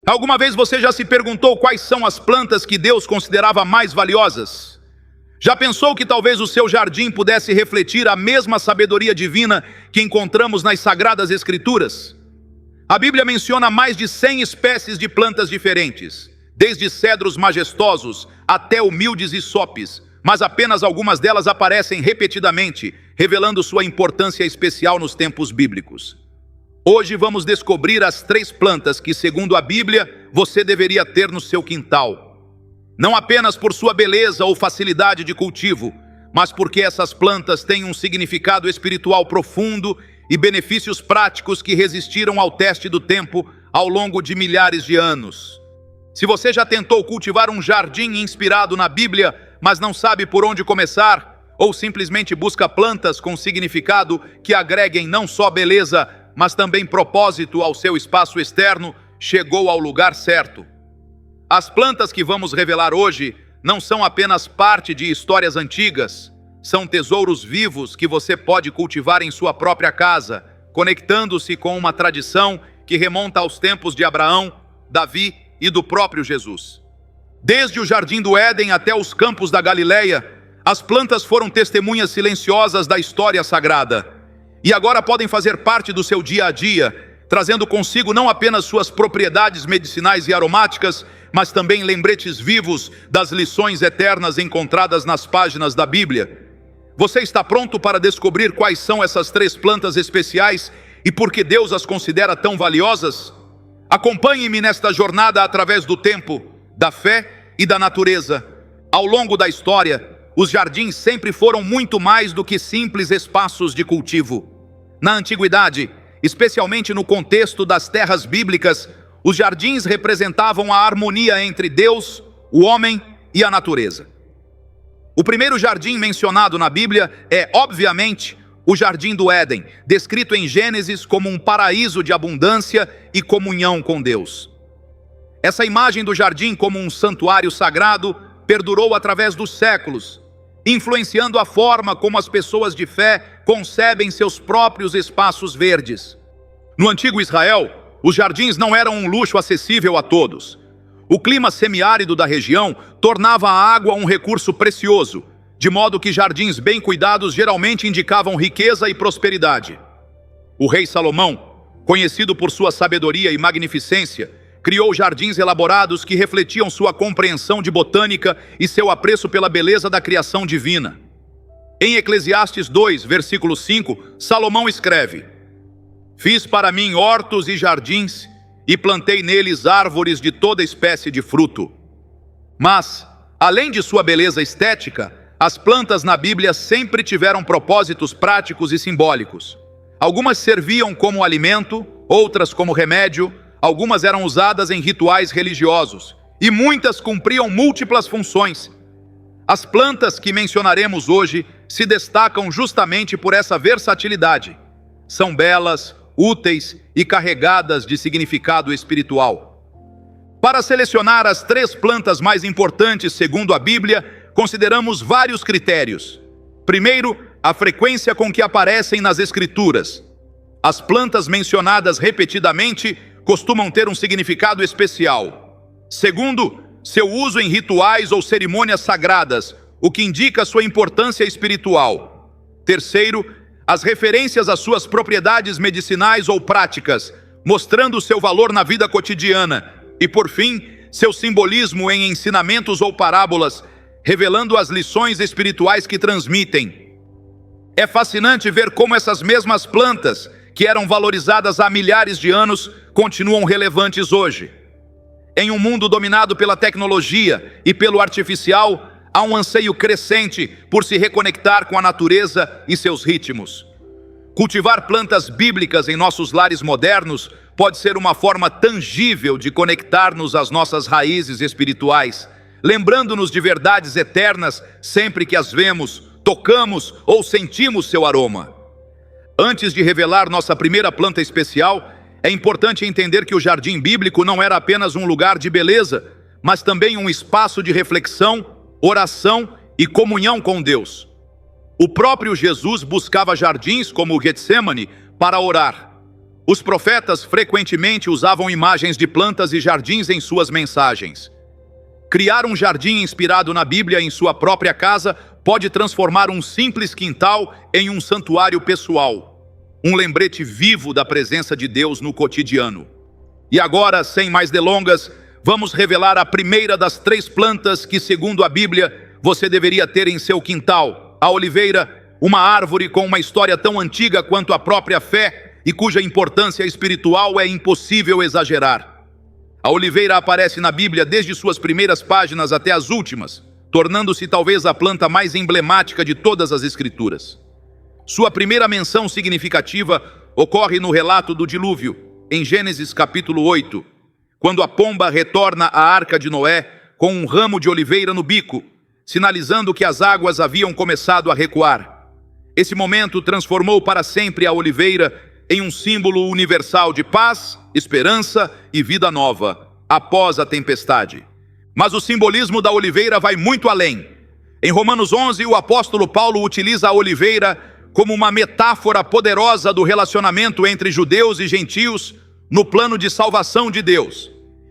Alguma vez você já se perguntou quais são as plantas que Deus considerava mais valiosas? Já pensou que talvez o seu jardim pudesse refletir a mesma sabedoria divina que encontramos nas Sagradas Escrituras? A Bíblia menciona mais de 100 espécies de plantas diferentes, desde cedros majestosos até humildes isopes, mas apenas algumas delas aparecem repetidamente, revelando sua importância especial nos tempos bíblicos. Hoje vamos descobrir as 3 plantas que, segundo a Bíblia, você deveria ter no seu quintal. Não apenas por sua beleza ou facilidade de cultivo, mas porque essas plantas têm um significado espiritual profundo e benefícios práticos que resistiram ao teste do tempo ao longo de milhares de anos. Se você já tentou cultivar um jardim inspirado na Bíblia, mas não sabe por onde começar, ou simplesmente busca plantas com significado que agreguem não só beleza, mas também propósito ao seu espaço externo, chegou ao lugar certo. As plantas que vamos revelar hoje não são apenas parte de histórias antigas, são tesouros vivos que você pode cultivar em sua própria casa, conectando-se com uma tradição que remonta aos tempos de Abraão, Davi e do próprio Jesus. Desde o Jardim do Éden até os campos da Galileia, as plantas foram testemunhas silenciosas da história sagrada. E agora podem fazer parte do seu dia a dia, trazendo consigo não apenas suas propriedades medicinais e aromáticas, mas também lembretes vivos das lições eternas encontradas nas páginas da Bíblia. Você está pronto para descobrir quais são essas 3 plantas especiais e por que Deus as considera tão valiosas? Acompanhe-me nesta jornada através do tempo, da fé e da natureza. Ao longo da história, os jardins sempre foram muito mais do que simples espaços de cultivo. Na antiguidade, especialmente no contexto das terras bíblicas, os jardins representavam a harmonia entre Deus, o homem e a natureza. O primeiro jardim mencionado na Bíblia é, obviamente, o Jardim do Éden, descrito em Gênesis como um paraíso de abundância e comunhão com Deus. Essa imagem do jardim como um santuário sagrado perdurou através dos séculos, influenciando a forma como as pessoas de fé concebem seus próprios espaços verdes. No antigo Israel, os jardins não eram um luxo acessível a todos. O clima semiárido da região tornava a água um recurso precioso, de modo que jardins bem cuidados geralmente indicavam riqueza e prosperidade. O rei Salomão, conhecido por sua sabedoria e magnificência, criou jardins elaborados que refletiam sua compreensão de botânica e seu apreço pela beleza da criação divina. Em Eclesiastes 2, versículo 5, Salomão escreve: "Fiz para mim hortos e jardins, e plantei neles árvores de toda espécie de fruto." Mas, além de sua beleza estética, as plantas na Bíblia sempre tiveram propósitos práticos e simbólicos. Algumas serviam como alimento, outras como remédio, algumas eram usadas em rituais religiosos, e muitas cumpriam múltiplas funções. As plantas que mencionaremos hoje se destacam justamente por essa versatilidade. São belas, úteis e carregadas de significado espiritual. Para selecionar as 3 plantas mais importantes segundo a Bíblia, consideramos vários critérios. Primeiro, a frequência com que aparecem nas Escrituras. As plantas mencionadas repetidamente costumam ter um significado especial. Segundo, seu uso em rituais ou cerimônias sagradas, o que indica sua importância espiritual. Terceiro, as referências às suas propriedades medicinais ou práticas, mostrando seu valor na vida cotidiana. E, por fim, seu simbolismo em ensinamentos ou parábolas, revelando as lições espirituais que transmitem. É fascinante ver como essas mesmas plantas, que eram valorizadas há milhares de anos, continuam relevantes hoje. Em um mundo dominado pela tecnologia e pelo artificial, há um anseio crescente por se reconectar com a natureza e seus ritmos. Cultivar plantas bíblicas em nossos lares modernos pode ser uma forma tangível de conectar-nos às nossas raízes espirituais, lembrando-nos de verdades eternas sempre que as vemos, tocamos ou sentimos seu aroma. Antes de revelar nossa primeira planta especial, é importante entender que o jardim bíblico não era apenas um lugar de beleza, mas também um espaço de reflexão, oração e comunhão com Deus. O próprio Jesus buscava jardins como o Getsêmani para orar. Os profetas frequentemente usavam imagens de plantas e jardins em suas mensagens. Criar um jardim inspirado na Bíblia em sua própria casa pode transformar um simples quintal em um santuário pessoal, um lembrete vivo da presença de Deus no cotidiano. E agora, sem mais delongas, vamos revelar a primeira das 3 plantas que, segundo a Bíblia, você deveria ter em seu quintal: a oliveira, uma árvore com uma história tão antiga quanto a própria fé e cuja importância espiritual é impossível exagerar. A oliveira aparece na Bíblia desde suas primeiras páginas até as últimas, tornando-se talvez a planta mais emblemática de todas as Escrituras. Sua primeira menção significativa ocorre no relato do dilúvio, em Gênesis capítulo 8, quando a pomba retorna à arca de Noé com um ramo de oliveira no bico, sinalizando que as águas haviam começado a recuar. Esse momento transformou para sempre a oliveira em um símbolo universal de paz, esperança e vida nova, após a tempestade. Mas o simbolismo da oliveira vai muito além. Em Romanos 11, o apóstolo Paulo utiliza a oliveira como uma metáfora poderosa do relacionamento entre judeus e gentios no plano de salvação de Deus.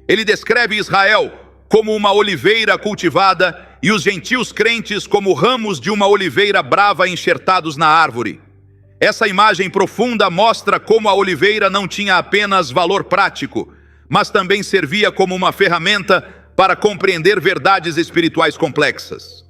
Ele descreve Israel como uma oliveira cultivada e os gentios crentes como ramos de uma oliveira brava enxertados na árvore. Essa imagem profunda mostra como a oliveira não tinha apenas valor prático, mas também servia como uma ferramenta para compreender verdades espirituais complexas.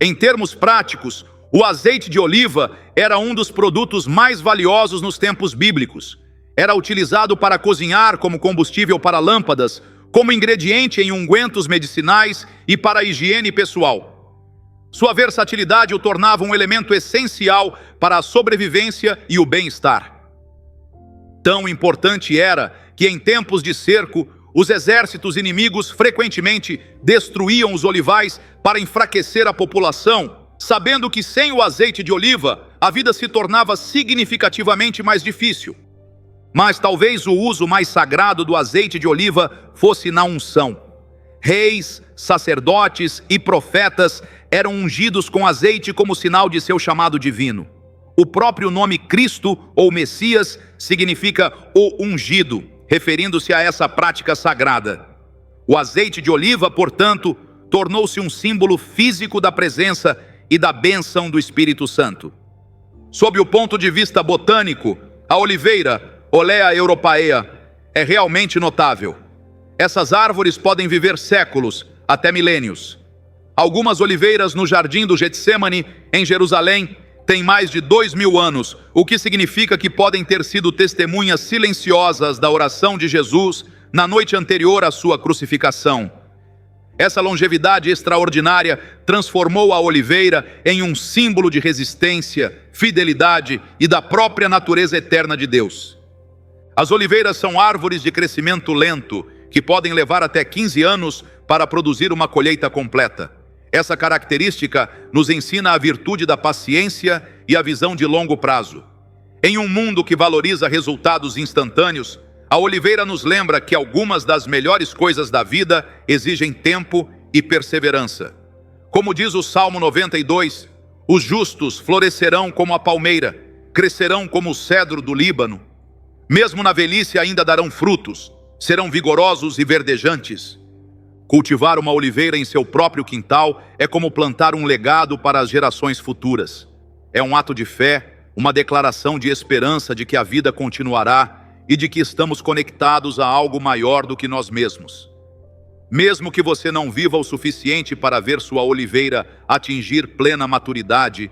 Em termos práticos, o azeite de oliva era um dos produtos mais valiosos nos tempos bíblicos. Era utilizado para cozinhar, como combustível para lâmpadas, como ingrediente em ungüentos medicinais e para a higiene pessoal. Sua versatilidade o tornava um elemento essencial para a sobrevivência e o bem-estar. Tão importante era que, em tempos de cerco, os exércitos inimigos frequentemente destruíam os olivais para enfraquecer a população, sabendo que sem o azeite de oliva, a vida se tornava significativamente mais difícil. Mas talvez o uso mais sagrado do azeite de oliva fosse na unção. Reis, sacerdotes e profetas eram ungidos com azeite como sinal de seu chamado divino. O próprio nome Cristo ou Messias significa o ungido, referindo-se a essa prática sagrada. O azeite de oliva, portanto, tornou-se um símbolo físico da presença e da bênção do Espírito Santo. Sob o ponto de vista botânico, a oliveira, Olea europaea, é realmente notável. Essas árvores podem viver séculos, até milênios. Algumas oliveiras no jardim do Getsêmani, em Jerusalém, têm mais de 2000 anos, o que significa que podem ter sido testemunhas silenciosas da oração de Jesus na noite anterior à sua crucificação. Essa longevidade extraordinária transformou a oliveira em um símbolo de resistência, fidelidade e da própria natureza eterna de Deus. As oliveiras são árvores de crescimento lento, que podem levar até 15 anos para produzir uma colheita completa. Essa característica nos ensina a virtude da paciência e a visão de longo prazo. Em um mundo que valoriza resultados instantâneos, a oliveira nos lembra que algumas das melhores coisas da vida exigem tempo e perseverança. Como diz o Salmo 92, os justos florescerão como a palmeira, crescerão como o cedro do Líbano. Mesmo na velhice ainda darão frutos, serão vigorosos e verdejantes. Cultivar uma oliveira em seu próprio quintal é como plantar um legado para as gerações futuras. É um ato de fé, uma declaração de esperança de que a vida continuará e de que estamos conectados a algo maior do que nós mesmos. Mesmo que você não viva o suficiente para ver sua oliveira atingir plena maturidade,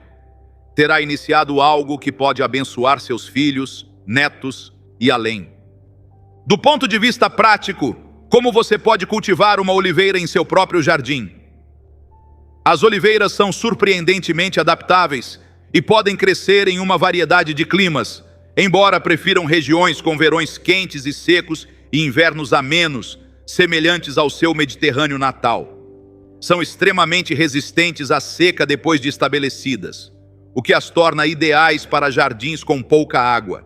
terá iniciado algo que pode abençoar seus filhos, netos e além. Do ponto de vista prático, como você pode cultivar uma oliveira em seu próprio jardim? As oliveiras são surpreendentemente adaptáveis e podem crescer em uma variedade de climas, embora prefiram regiões com verões quentes e secos e invernos amenos, semelhantes ao seu Mediterrâneo natal. São extremamente resistentes à seca depois de estabelecidas, o que as torna ideais para jardins com pouca água.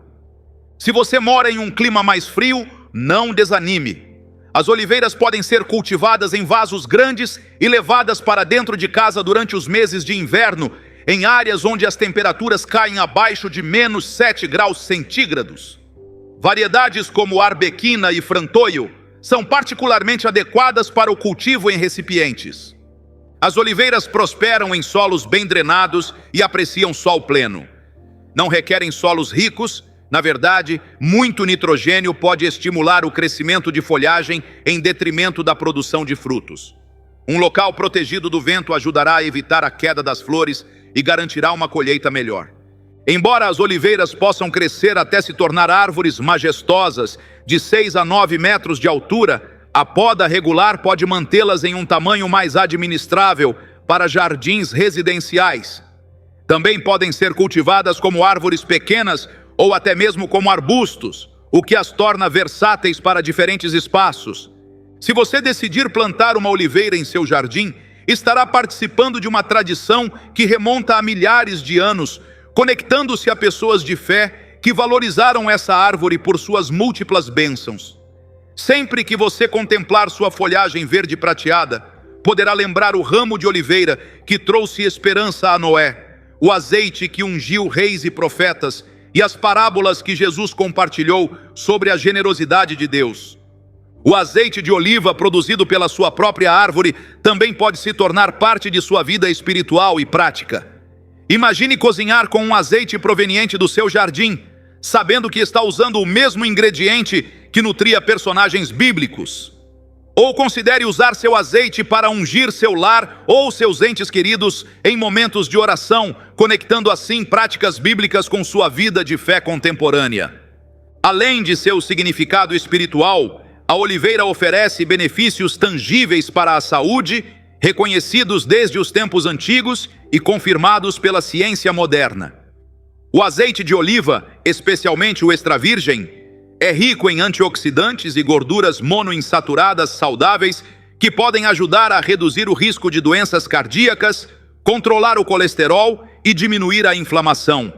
Se você mora em um clima mais frio, não desanime. As oliveiras podem ser cultivadas em vasos grandes e levadas para dentro de casa durante os meses de inverno, em áreas onde as temperaturas caem abaixo de -7 graus centígrados. Variedades como arbequina e frantoio são particularmente adequadas para o cultivo em recipientes. As oliveiras prosperam em solos bem drenados e apreciam sol pleno. Não requerem solos ricos. Na verdade, muito nitrogênio pode estimular o crescimento de folhagem em detrimento da produção de frutos. Um local protegido do vento ajudará a evitar a queda das flores e garantirá uma colheita melhor. Embora as oliveiras possam crescer até se tornar árvores majestosas de 6 a 9 metros de altura, a poda regular pode mantê-las em um tamanho mais administrável para jardins residenciais. Também podem ser cultivadas como árvores pequenas ou até mesmo como arbustos, o que as torna versáteis para diferentes espaços. Se você decidir plantar uma oliveira em seu jardim, estará participando de uma tradição que remonta a milhares de anos, conectando-se a pessoas de fé que valorizaram essa árvore por suas múltiplas bênçãos. Sempre que você contemplar sua folhagem verde prateada, poderá lembrar o ramo de oliveira que trouxe esperança a Noé, o azeite que ungiu reis e profetas e as parábolas que Jesus compartilhou sobre a generosidade de Deus. O azeite de oliva produzido pela sua própria árvore também pode se tornar parte de sua vida espiritual e prática. Imagine cozinhar com um azeite proveniente do seu jardim, sabendo que está usando o mesmo ingrediente que nutria personagens bíblicos. Ou considere usar seu azeite para ungir seu lar ou seus entes queridos em momentos de oração, conectando assim práticas bíblicas com sua vida de fé contemporânea. Além de seu significado espiritual, a oliveira oferece benefícios tangíveis para a saúde, reconhecidos desde os tempos antigos e confirmados pela ciência moderna. O azeite de oliva, especialmente o extra virgem, é rico em antioxidantes e gorduras monoinsaturadas saudáveis que podem ajudar a reduzir o risco de doenças cardíacas, controlar o colesterol e diminuir a inflamação.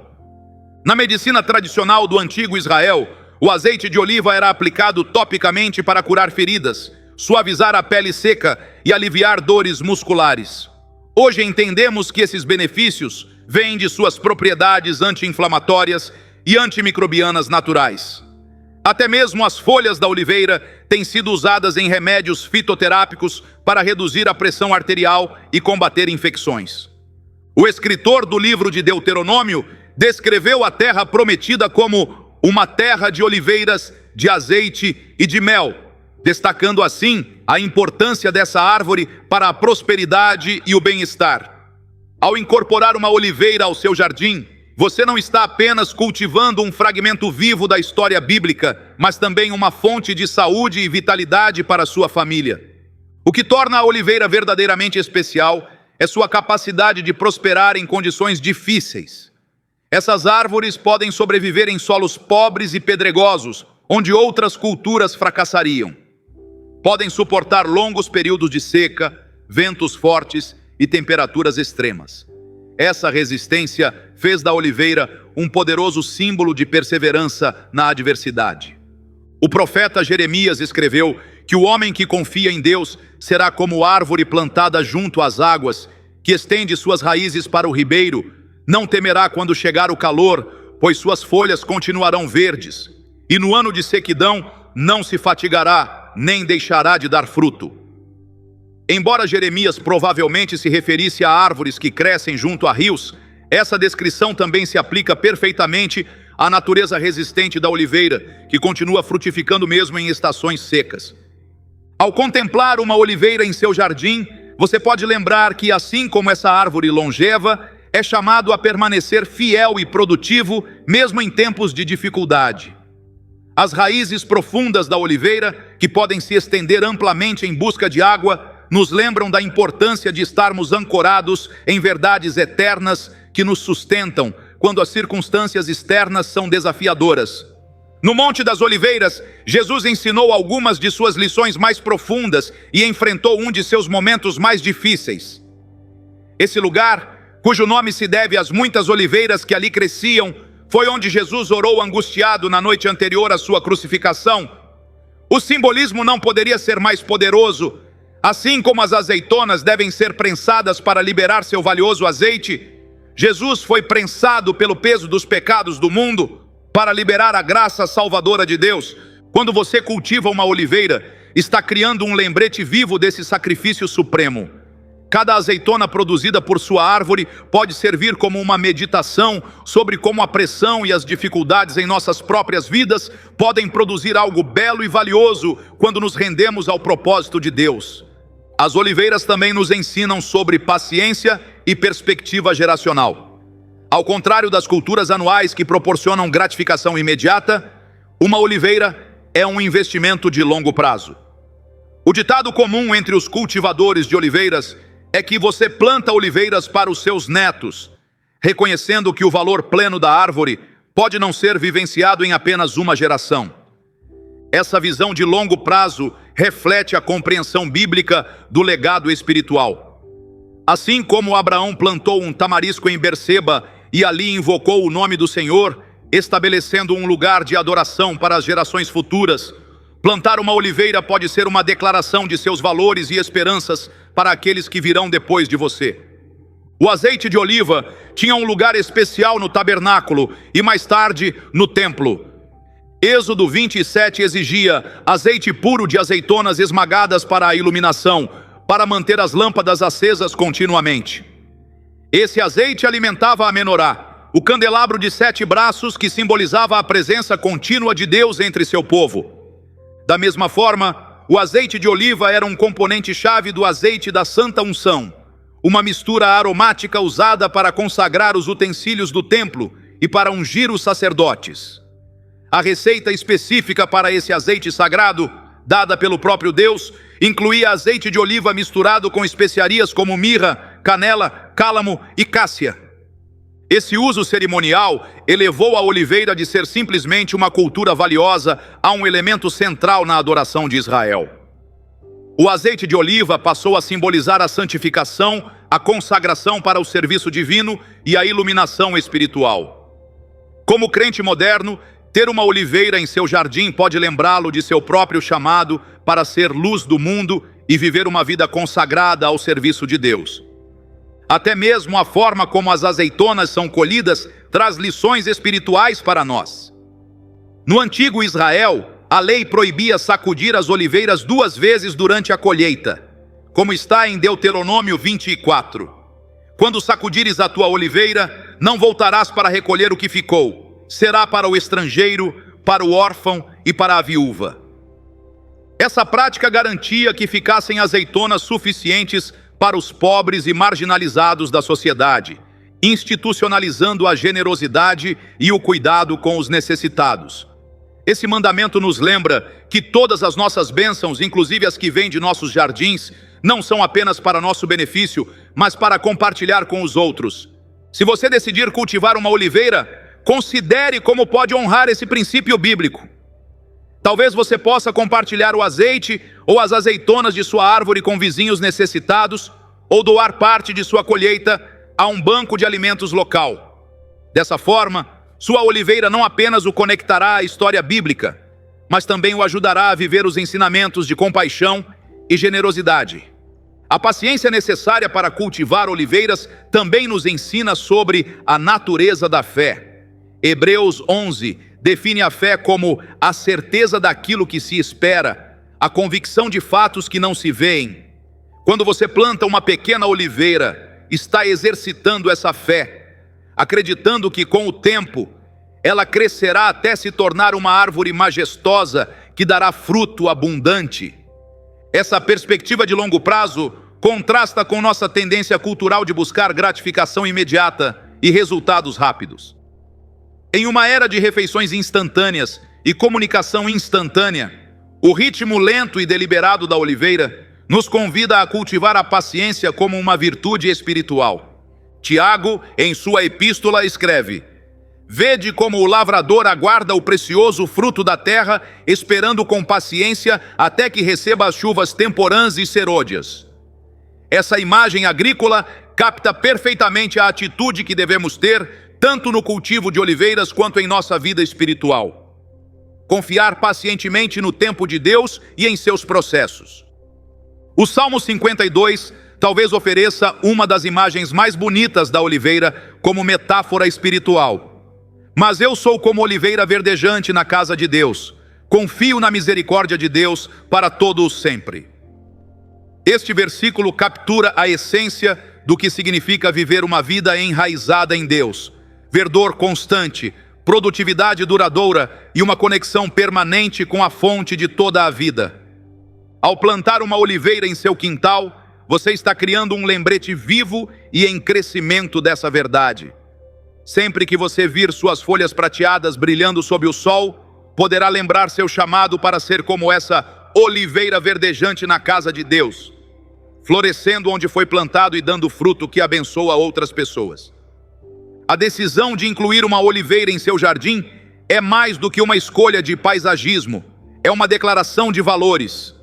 Na medicina tradicional do antigo Israel, o azeite de oliva era aplicado topicamente para curar feridas, suavizar a pele seca e aliviar dores musculares. Hoje entendemos que esses benefícios vêm de suas propriedades anti-inflamatórias e antimicrobianas naturais. Até mesmo as folhas da oliveira têm sido usadas em remédios fitoterápicos para reduzir a pressão arterial e combater infecções. O escritor do livro de Deuteronômio descreveu a terra prometida como uma terra de oliveiras, de azeite e de mel, destacando assim a importância dessa árvore para a prosperidade e o bem-estar. Ao incorporar uma oliveira ao seu jardim, você não está apenas cultivando um fragmento vivo da história bíblica, mas também uma fonte de saúde e vitalidade para a sua família. O que torna a oliveira verdadeiramente especial é sua capacidade de prosperar em condições difíceis. Essas árvores podem sobreviver em solos pobres e pedregosos, onde outras culturas fracassariam. Podem suportar longos períodos de seca, ventos fortes e temperaturas extremas. Essa resistência fez da oliveira um poderoso símbolo de perseverança na adversidade. O profeta Jeremias escreveu que o homem que confia em Deus será como árvore plantada junto às águas, que estende suas raízes para o ribeiro, não temerá quando chegar o calor, pois suas folhas continuarão verdes, e no ano de sequidão não se fatigará, nem deixará de dar fruto. Embora Jeremias provavelmente se referisse a árvores que crescem junto a rios, essa descrição também se aplica perfeitamente à natureza resistente da oliveira, que continua frutificando mesmo em estações secas. Ao contemplar uma oliveira em seu jardim, você pode lembrar que, assim como essa árvore longeva, é chamado a permanecer fiel e produtivo, mesmo em tempos de dificuldade. As raízes profundas da oliveira, que podem se estender amplamente em busca de água, nos lembram da importância de estarmos ancorados em verdades eternas que nos sustentam quando as circunstâncias externas são desafiadoras. No Monte das Oliveiras, Jesus ensinou algumas de suas lições mais profundas e enfrentou um de seus momentos mais difíceis. Esse lugar, cujo nome se deve às muitas oliveiras que ali cresciam, foi onde Jesus orou angustiado na noite anterior à sua crucificação. O simbolismo não poderia ser mais poderoso. Assim como as azeitonas devem ser prensadas para liberar seu valioso azeite, Jesus foi prensado pelo peso dos pecados do mundo para liberar a graça salvadora de Deus. Quando você cultiva uma oliveira, está criando um lembrete vivo desse sacrifício supremo. Cada azeitona produzida por sua árvore pode servir como uma meditação sobre como a pressão e as dificuldades em nossas próprias vidas podem produzir algo belo e valioso quando nos rendemos ao propósito de Deus. As oliveiras também nos ensinam sobre paciência e perspectiva geracional. Ao contrário das culturas anuais que proporcionam gratificação imediata, uma oliveira é um investimento de longo prazo. O ditado comum entre os cultivadores de oliveiras é que você planta oliveiras para os seus netos, reconhecendo que o valor pleno da árvore pode não ser vivenciado em apenas uma geração. Essa visão de longo prazo reflete a compreensão bíblica do legado espiritual. Assim como Abraão plantou um tamarisco em Berseba e ali invocou o nome do Senhor, estabelecendo um lugar de adoração para as gerações futuras, plantar uma oliveira pode ser uma declaração de seus valores e esperanças para aqueles que virão depois de você. O azeite de oliva tinha um lugar especial no tabernáculo e mais tarde no templo. Êxodo 27 exigia azeite puro de azeitonas esmagadas para a iluminação, para manter as lâmpadas acesas continuamente. Esse azeite alimentava a menorá, o candelabro de 7 braços que simbolizava a presença contínua de Deus entre seu povo. Da mesma forma, o azeite de oliva era um componente-chave do azeite da Santa Unção, uma mistura aromática usada para consagrar os utensílios do templo e para ungir os sacerdotes. A receita específica para esse azeite sagrado, dada pelo próprio Deus, incluía azeite de oliva misturado com especiarias como mirra, canela, cálamo e cássia. Esse uso cerimonial elevou a oliveira de ser simplesmente uma cultura valiosa a um elemento central na adoração de Israel. O azeite de oliva passou a simbolizar a santificação, a consagração para o serviço divino e a iluminação espiritual. Como crente moderno, ter uma oliveira em seu jardim pode lembrá-lo de seu próprio chamado para ser luz do mundo e viver uma vida consagrada ao serviço de Deus. Até mesmo a forma como as azeitonas são colhidas traz lições espirituais para nós. No antigo Israel, a lei proibia sacudir as oliveiras 2 vezes durante a colheita, como está em Deuteronômio 24. Quando sacudires a tua oliveira, não voltarás para recolher o que ficou. Será para o estrangeiro, para o órfão e para a viúva. Essa prática garantia que ficassem azeitonas suficientes para os pobres e marginalizados da sociedade, institucionalizando a generosidade e o cuidado com os necessitados. Esse mandamento nos lembra que todas as nossas bênçãos, inclusive as que vêm de nossos jardins, não são apenas para nosso benefício, mas para compartilhar com os outros. Se você decidir cultivar uma oliveira, considere como pode honrar esse princípio bíblico. Talvez você possa compartilhar o azeite ou as azeitonas de sua árvore com vizinhos necessitados, ou doar parte de sua colheita a um banco de alimentos local. Dessa forma, sua oliveira não apenas o conectará à história bíblica, mas também o ajudará a viver os ensinamentos de compaixão e generosidade. A paciência necessária para cultivar oliveiras também nos ensina sobre a natureza da fé. Hebreus 11 define a fé como a certeza daquilo que se espera, a convicção de fatos que não se veem. Quando você planta uma pequena oliveira, está exercitando essa fé, acreditando que com o tempo ela crescerá até se tornar uma árvore majestosa que dará fruto abundante. Essa perspectiva de longo prazo contrasta com nossa tendência cultural de buscar gratificação imediata e resultados rápidos. Em uma era de refeições instantâneas e comunicação instantânea, o ritmo lento e deliberado da oliveira nos convida a cultivar a paciência como uma virtude espiritual. Tiago, em sua epístola, escreve: Vede como o lavrador aguarda o precioso fruto da terra, esperando com paciência até que receba as chuvas temporãs e serôdias. Essa imagem agrícola capta perfeitamente a atitude que devemos ter, tanto no cultivo de oliveiras quanto em nossa vida espiritual. Confiar pacientemente no tempo de Deus e em seus processos. O Salmo 52 talvez ofereça uma das imagens mais bonitas da oliveira como metáfora espiritual. Mas eu sou como oliveira verdejante na casa de Deus. Confio na misericórdia de Deus para todo o sempre. Este versículo captura a essência do que significa viver uma vida enraizada em Deus. Verdor constante, produtividade duradoura e uma conexão permanente com a fonte de toda a vida. Ao plantar uma oliveira em seu quintal, você está criando um lembrete vivo e em crescimento dessa verdade. Sempre que você vir suas folhas prateadas brilhando sob o sol, poderá lembrar seu chamado para ser como essa oliveira verdejante na casa de Deus, florescendo onde foi plantado e dando fruto que abençoa outras pessoas. A decisão de incluir uma oliveira em seu jardim é mais do que uma escolha de paisagismo, é uma declaração de valores.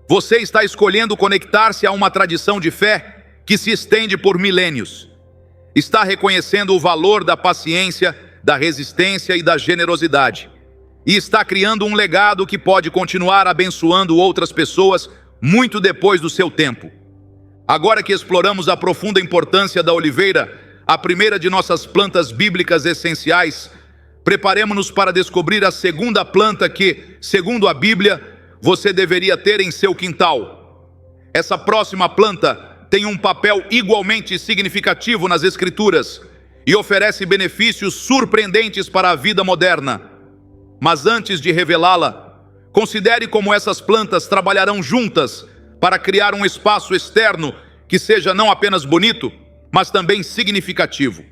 Você está escolhendo conectar-se a uma tradição de fé que se estende por milênios. Está reconhecendo o valor da paciência, da resistência e da generosidade. E está criando um legado que pode continuar abençoando outras pessoas muito depois do seu tempo. Agora que exploramos a profunda importância da oliveira, a primeira de nossas plantas bíblicas essenciais, preparemos-nos para descobrir a segunda planta que, segundo a Bíblia, você deveria ter em seu quintal. Essa próxima planta tem um papel igualmente significativo nas Escrituras e oferece benefícios surpreendentes para a vida moderna. Mas antes de revelá-la, considere como essas plantas trabalharão juntas para criar um espaço externo que seja não apenas bonito, mas também significativo.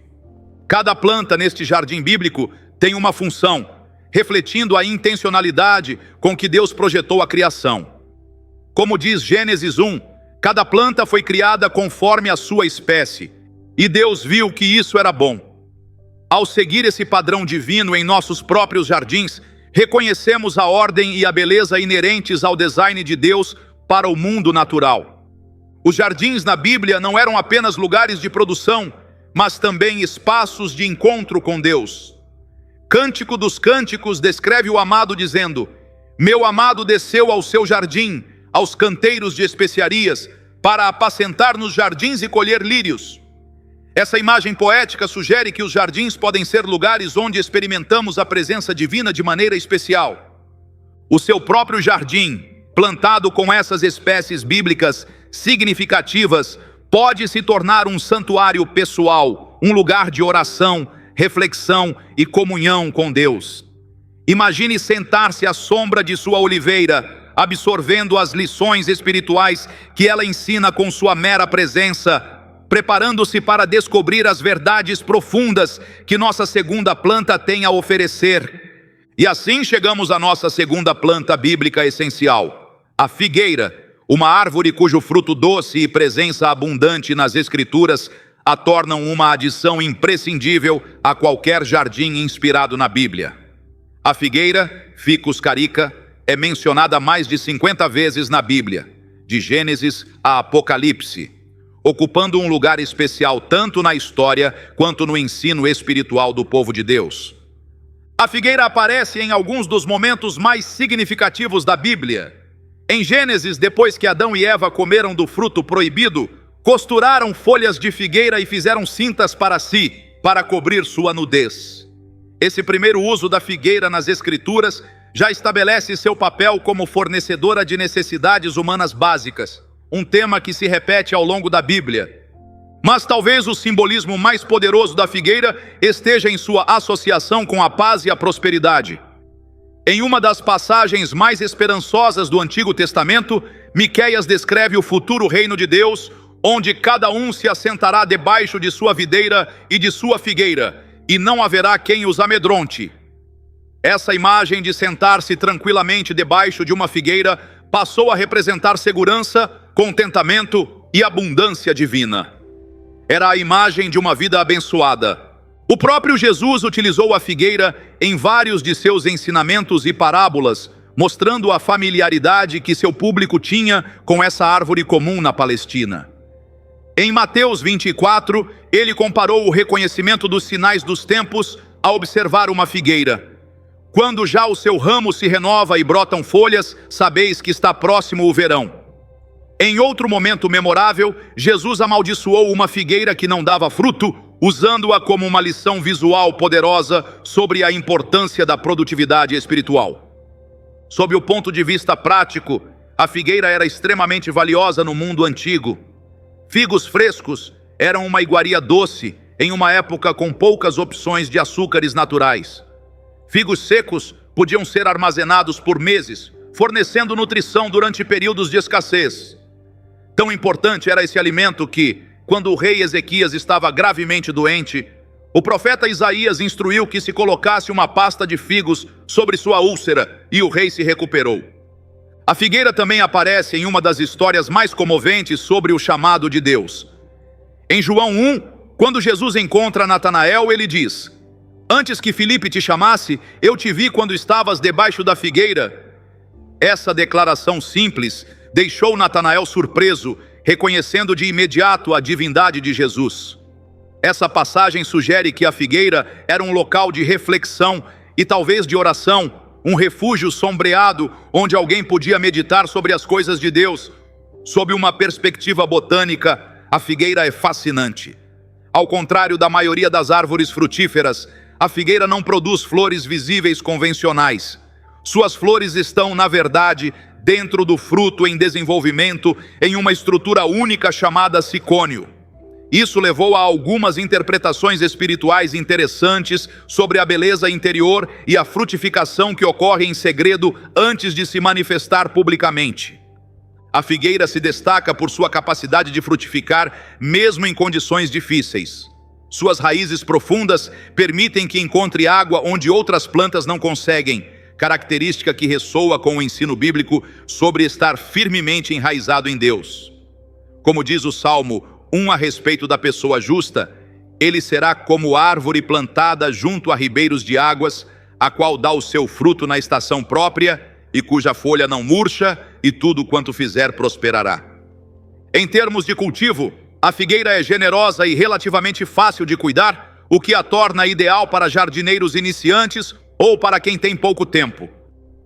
Cada planta neste jardim bíblico tem uma função, refletindo a intencionalidade com que Deus projetou a criação. Como diz Gênesis 1, cada planta foi criada conforme a sua espécie, e Deus viu que isso era bom. Ao seguir esse padrão divino em nossos próprios jardins, reconhecemos a ordem e a beleza inerentes ao design de Deus para o mundo natural. Os jardins na Bíblia não eram apenas lugares de produção, mas também espaços de encontro com Deus. Cântico dos Cânticos descreve o amado dizendo: "Meu amado desceu ao seu jardim, aos canteiros de especiarias, para apacentar nos jardins e colher lírios." Essa imagem poética sugere que os jardins podem ser lugares onde experimentamos a presença divina de maneira especial. O seu próprio jardim, plantado com essas espécies bíblicas significativas, pode se tornar um santuário pessoal, um lugar de oração, reflexão e comunhão com Deus. Imagine sentar-se à sombra de sua oliveira, absorvendo as lições espirituais que ela ensina com sua mera presença, preparando-se para descobrir as verdades profundas que nossa segunda planta tem a oferecer. E assim chegamos à nossa segunda planta bíblica essencial, a figueira, uma árvore cujo fruto doce e presença abundante nas Escrituras a tornam uma adição imprescindível a qualquer jardim inspirado na Bíblia. A figueira, Ficus carica, é mencionada mais de 50 vezes na Bíblia, de Gênesis a Apocalipse, ocupando um lugar especial tanto na história quanto no ensino espiritual do povo de Deus. A figueira aparece em alguns dos momentos mais significativos da Bíblia. Em Gênesis, depois que Adão e Eva comeram do fruto proibido, costuraram folhas de figueira e fizeram cintas para si, para cobrir sua nudez. Esse primeiro uso da figueira nas Escrituras já estabelece seu papel como fornecedora de necessidades humanas básicas, um tema que se repete ao longo da Bíblia. Mas talvez o simbolismo mais poderoso da figueira esteja em sua associação com a paz e a prosperidade. Em uma das passagens mais esperançosas do Antigo Testamento, Miqueias descreve o futuro reino de Deus, onde cada um se assentará debaixo de sua videira e de sua figueira, e não haverá quem os amedronte. Essa imagem de sentar-se tranquilamente debaixo de uma figueira passou a representar segurança, contentamento e abundância divina. Era a imagem de uma vida abençoada. O próprio Jesus utilizou a figueira em vários de seus ensinamentos e parábolas, mostrando a familiaridade que seu público tinha com essa árvore comum na Palestina. Em Mateus 24, ele comparou o reconhecimento dos sinais dos tempos a observar uma figueira. Quando já o seu ramo se renova e brotam folhas, sabeis que está próximo o verão. Em outro momento memorável, Jesus amaldiçoou uma figueira que não dava fruto, usando-a como uma lição visual poderosa sobre a importância da produtividade espiritual. Sob o ponto de vista prático, a figueira era extremamente valiosa no mundo antigo. Figos frescos eram uma iguaria doce em uma época com poucas opções de açúcares naturais. Figos secos podiam ser armazenados por meses, fornecendo nutrição durante períodos de escassez. Tão importante era esse alimento que, quando o rei Ezequias estava gravemente doente, o profeta Isaías instruiu que se colocasse uma pasta de figos sobre sua úlcera e o rei se recuperou. A figueira também aparece em uma das histórias mais comoventes sobre o chamado de Deus. Em João 1, quando Jesus encontra Natanael, ele diz: "Antes que Filipe te chamasse, eu te vi quando estavas debaixo da figueira." Essa declaração simples deixou Natanael surpreso, reconhecendo de imediato a divindade de Jesus. Essa passagem sugere que a figueira era um local de reflexão e talvez de oração, um refúgio sombreado onde alguém podia meditar sobre as coisas de Deus. Sob uma perspectiva botânica, a figueira é fascinante. Ao contrário da maioria das árvores frutíferas, a figueira não produz flores visíveis convencionais. Suas flores estão, na verdade, dentro do fruto em desenvolvimento, em uma estrutura única chamada sicônio. Isso levou a algumas interpretações espirituais interessantes sobre a beleza interior e a frutificação que ocorre em segredo antes de se manifestar publicamente. A figueira se destaca por sua capacidade de frutificar mesmo em condições difíceis. Suas raízes profundas permitem que encontre água onde outras plantas não conseguem, característica que ressoa com o ensino bíblico sobre estar firmemente enraizado em Deus. Como diz o Salmo 1 a respeito da pessoa justa, ele será como árvore plantada junto a ribeiros de águas, a qual dá o seu fruto na estação própria e cuja folha não murcha, e tudo quanto fizer prosperará. Em termos de cultivo, a figueira é generosa e relativamente fácil de cuidar, o que a torna ideal para jardineiros iniciantes ou para quem tem pouco tempo.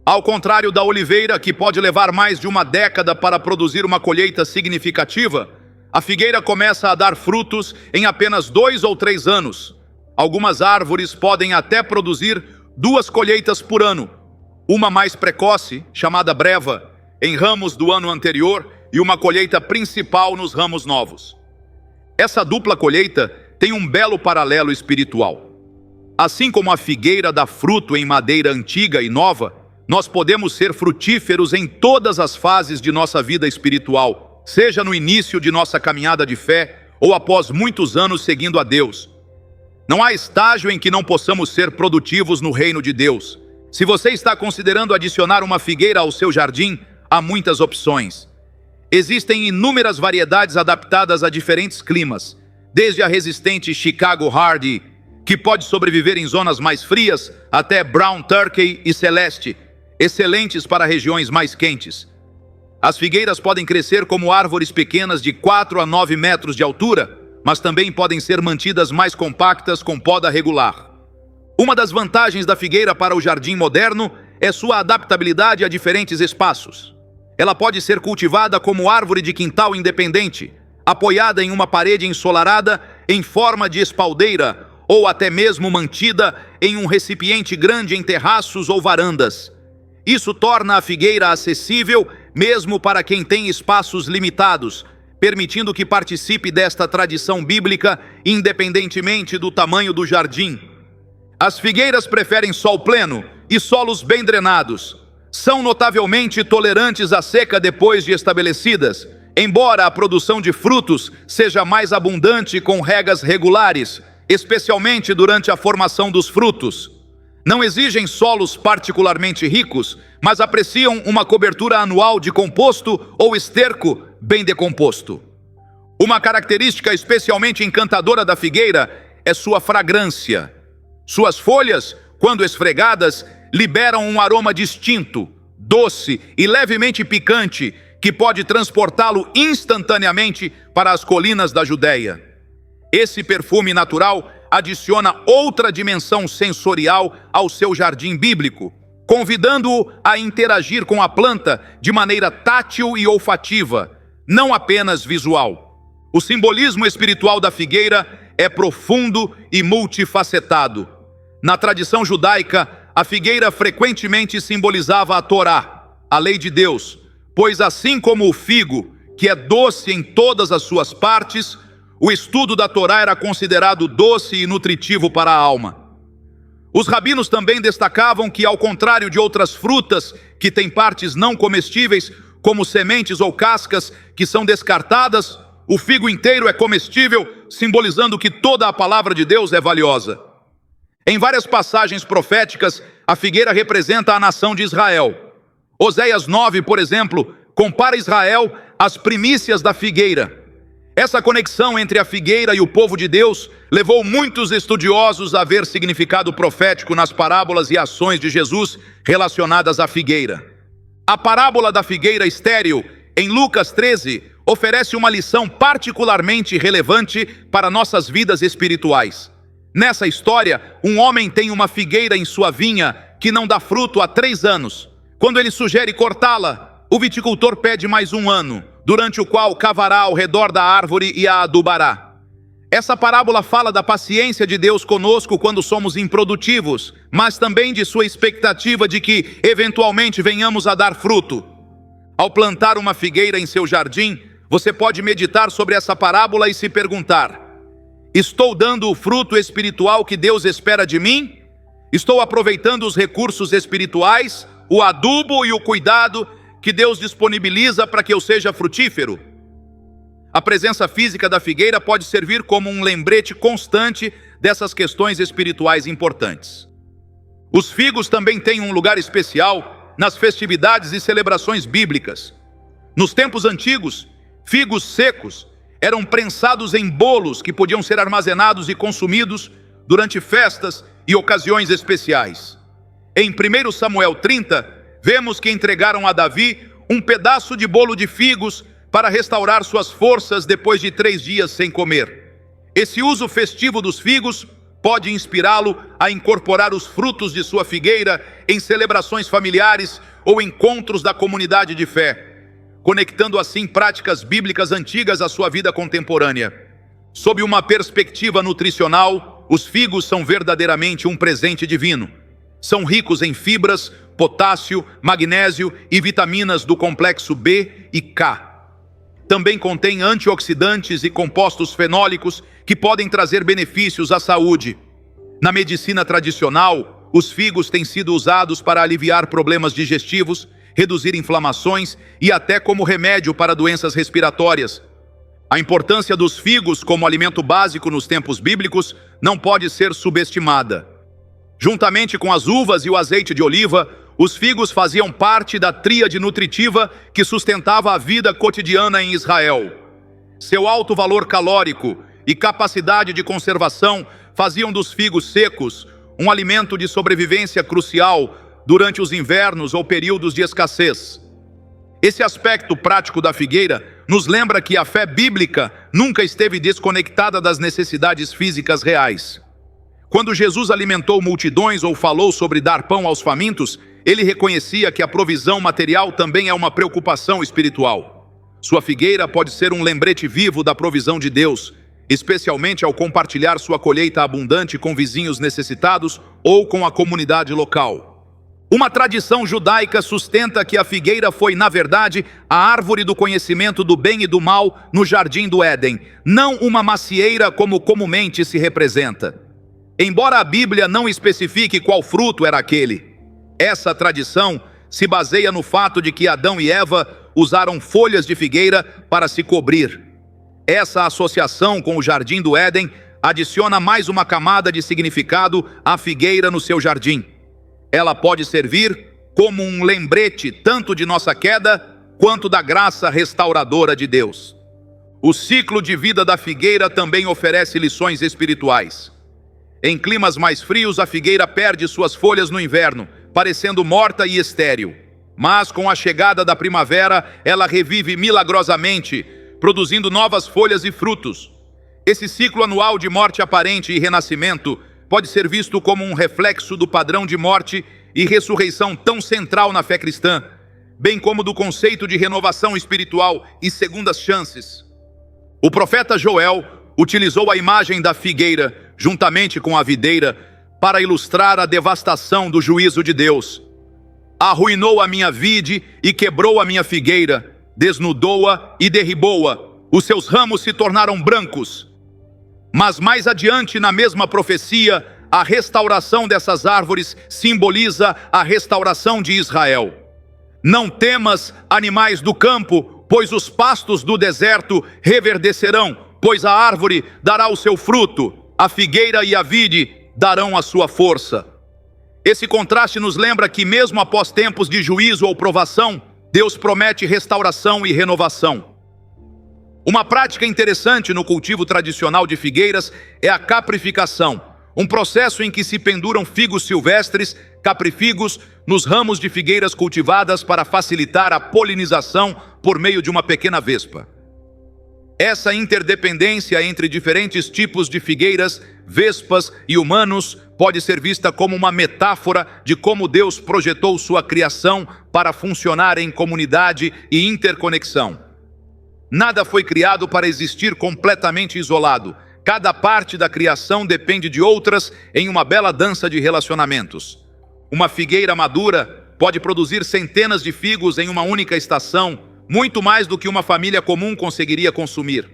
Ao contrário da oliveira, que pode levar mais de uma década para produzir uma colheita significativa, a figueira começa a dar frutos em apenas 2 ou 3 anos. Algumas árvores podem até produzir 2 colheitas por ano, uma mais precoce, chamada breva, em ramos do ano anterior, e uma colheita principal nos ramos novos. Essa dupla colheita tem um belo paralelo espiritual. Assim como a figueira dá fruto em madeira antiga e nova, nós podemos ser frutíferos em todas as fases de nossa vida espiritual, seja no início de nossa caminhada de fé ou após muitos anos seguindo a Deus. Não há estágio em que não possamos ser produtivos no reino de Deus. Se você está considerando adicionar uma figueira ao seu jardim, há muitas opções. Existem inúmeras variedades adaptadas a diferentes climas, desde a resistente Chicago Hardy, que pode sobreviver em zonas mais frias, até Brown Turkey e Celeste, excelentes para regiões mais quentes. As figueiras podem crescer como árvores pequenas de 4 a 9 metros de altura, mas também podem ser mantidas mais compactas com poda regular. Uma das vantagens da figueira para o jardim moderno é sua adaptabilidade a diferentes espaços. Ela pode ser cultivada como árvore de quintal independente, apoiada em uma parede ensolarada em forma de espaldeira, ou até mesmo mantida em um recipiente grande em terraços ou varandas. Isso torna a figueira acessível mesmo para quem tem espaços limitados, permitindo que participe desta tradição bíblica independentemente do tamanho do jardim. As figueiras preferem sol pleno e solos bem drenados. São notavelmente tolerantes à seca depois de estabelecidas, embora a produção de frutos seja mais abundante com regas regulares, especialmente durante a formação dos frutos. Não exigem solos particularmente ricos, mas apreciam uma cobertura anual de composto ou esterco bem decomposto. Uma característica especialmente encantadora da figueira é sua fragrância. Suas folhas, quando esfregadas, liberam um aroma distinto, doce e levemente picante, que pode transportá-lo instantaneamente para as colinas da Judéia. Esse perfume natural adiciona outra dimensão sensorial ao seu jardim bíblico, convidando-o a interagir com a planta de maneira tátil e olfativa, não apenas visual. O simbolismo espiritual da figueira é profundo e multifacetado. Na tradição judaica, a figueira frequentemente simbolizava a Torá, a lei de Deus, pois assim como o figo, que é doce em todas as suas partes, o estudo da Torá era considerado doce e nutritivo para a alma. Os rabinos também destacavam que, ao contrário de outras frutas que têm partes não comestíveis, como sementes ou cascas que são descartadas, o figo inteiro é comestível, simbolizando que toda a palavra de Deus é valiosa. Em várias passagens proféticas, a figueira representa a nação de Israel. Oséias 9, por exemplo, compara Israel às primícias da figueira. Essa conexão entre a figueira e o povo de Deus levou muitos estudiosos a ver significado profético nas parábolas e ações de Jesus relacionadas à figueira. A parábola da figueira estéril, em Lucas 13, oferece uma lição particularmente relevante para nossas vidas espirituais. Nessa história, um homem tem uma figueira em sua vinha que não dá fruto há 3 anos. Quando ele sugere cortá-la, o viticultor pede mais 1 ano, durante o qual cavará ao redor da árvore e a adubará. Essa parábola fala da paciência de Deus conosco quando somos improdutivos, mas também de sua expectativa de que, eventualmente, venhamos a dar fruto. Ao plantar uma figueira em seu jardim, você pode meditar sobre essa parábola e se perguntar: estou dando o fruto espiritual que Deus espera de mim? Estou aproveitando os recursos espirituais, o adubo e o cuidado que Deus disponibiliza para que eu seja frutífero? A presença física da figueira pode servir como um lembrete constante dessas questões espirituais importantes. Os figos também têm um lugar especial nas festividades e celebrações bíblicas. Nos tempos antigos, figos secos eram prensados em bolos que podiam ser armazenados e consumidos durante festas e ocasiões especiais. Em 1 Samuel 30, vemos que entregaram a Davi um pedaço de bolo de figos para restaurar suas forças depois de 3 dias sem comer. Esse uso festivo dos figos pode inspirá-lo a incorporar os frutos de sua figueira em celebrações familiares ou encontros da comunidade de fé, conectando assim práticas bíblicas antigas à sua vida contemporânea. Sob uma perspectiva nutricional, os figos são verdadeiramente um presente divino. São ricos em fibras, potássio, magnésio e vitaminas do complexo B e K. Também contém antioxidantes e compostos fenólicos que podem trazer benefícios à saúde. Na medicina tradicional, os figos têm sido usados para aliviar problemas digestivos, reduzir inflamações e até como remédio para doenças respiratórias. A importância dos figos como alimento básico nos tempos bíblicos não pode ser subestimada. Juntamente com as uvas e o azeite de oliva, os figos faziam parte da tríade nutritiva que sustentava a vida cotidiana em Israel. Seu alto valor calórico e capacidade de conservação faziam dos figos secos um alimento de sobrevivência crucial durante os invernos ou períodos de escassez. Esse aspecto prático da figueira nos lembra que a fé bíblica nunca esteve desconectada das necessidades físicas reais. Quando Jesus alimentou multidões ou falou sobre dar pão aos famintos, ele reconhecia que a provisão material também é uma preocupação espiritual. Sua figueira pode ser um lembrete vivo da provisão de Deus, especialmente ao compartilhar sua colheita abundante com vizinhos necessitados ou com a comunidade local. Uma tradição judaica sustenta que a figueira foi, na verdade, a árvore do conhecimento do bem e do mal no jardim do Éden, não uma macieira como comumente se representa. Embora a Bíblia não especifique qual fruto era aquele, essa tradição se baseia no fato de que Adão e Eva usaram folhas de figueira para se cobrir. Essa associação com o jardim do Éden adiciona mais uma camada de significado à figueira no seu jardim. Ela pode servir como um lembrete tanto de nossa queda quanto da graça restauradora de Deus. O ciclo de vida da figueira também oferece lições espirituais. Em climas mais frios, a figueira perde suas folhas no inverno, parecendo morta e estéril. Mas com a chegada da primavera, ela revive milagrosamente, produzindo novas folhas e frutos. Esse ciclo anual de morte aparente e renascimento pode ser visto como um reflexo do padrão de morte e ressurreição tão central na fé cristã, bem como do conceito de renovação espiritual e segundas chances. O profeta Joel utilizou a imagem da figueira, juntamente com a videira, para ilustrar a devastação do juízo de Deus. Arruinou a minha vide e quebrou a minha figueira, desnudou-a e derribou-a. Os seus ramos se tornaram brancos. Mas mais adiante, na mesma profecia, a restauração dessas árvores simboliza a restauração de Israel. Não temas, animais do campo, pois os pastos do deserto reverdecerão, pois a árvore dará o seu fruto, a figueira e a vide darão a sua força. Esse contraste nos lembra que mesmo após tempos de juízo ou provação, Deus promete restauração e renovação. Uma prática interessante no cultivo tradicional de figueiras é a caprificação, um processo em que se penduram figos silvestres, caprifigos, nos ramos de figueiras cultivadas para facilitar a polinização por meio de uma pequena vespa. Essa interdependência entre diferentes tipos de figueiras, vespas e humanos pode ser vista como uma metáfora de como Deus projetou sua criação para funcionar em comunidade e interconexão. Nada foi criado para existir completamente isolado. Cada parte da criação depende de outras em uma bela dança de relacionamentos. Uma figueira madura pode produzir centenas de figos em uma única estação, muito mais do que uma família comum conseguiria consumir.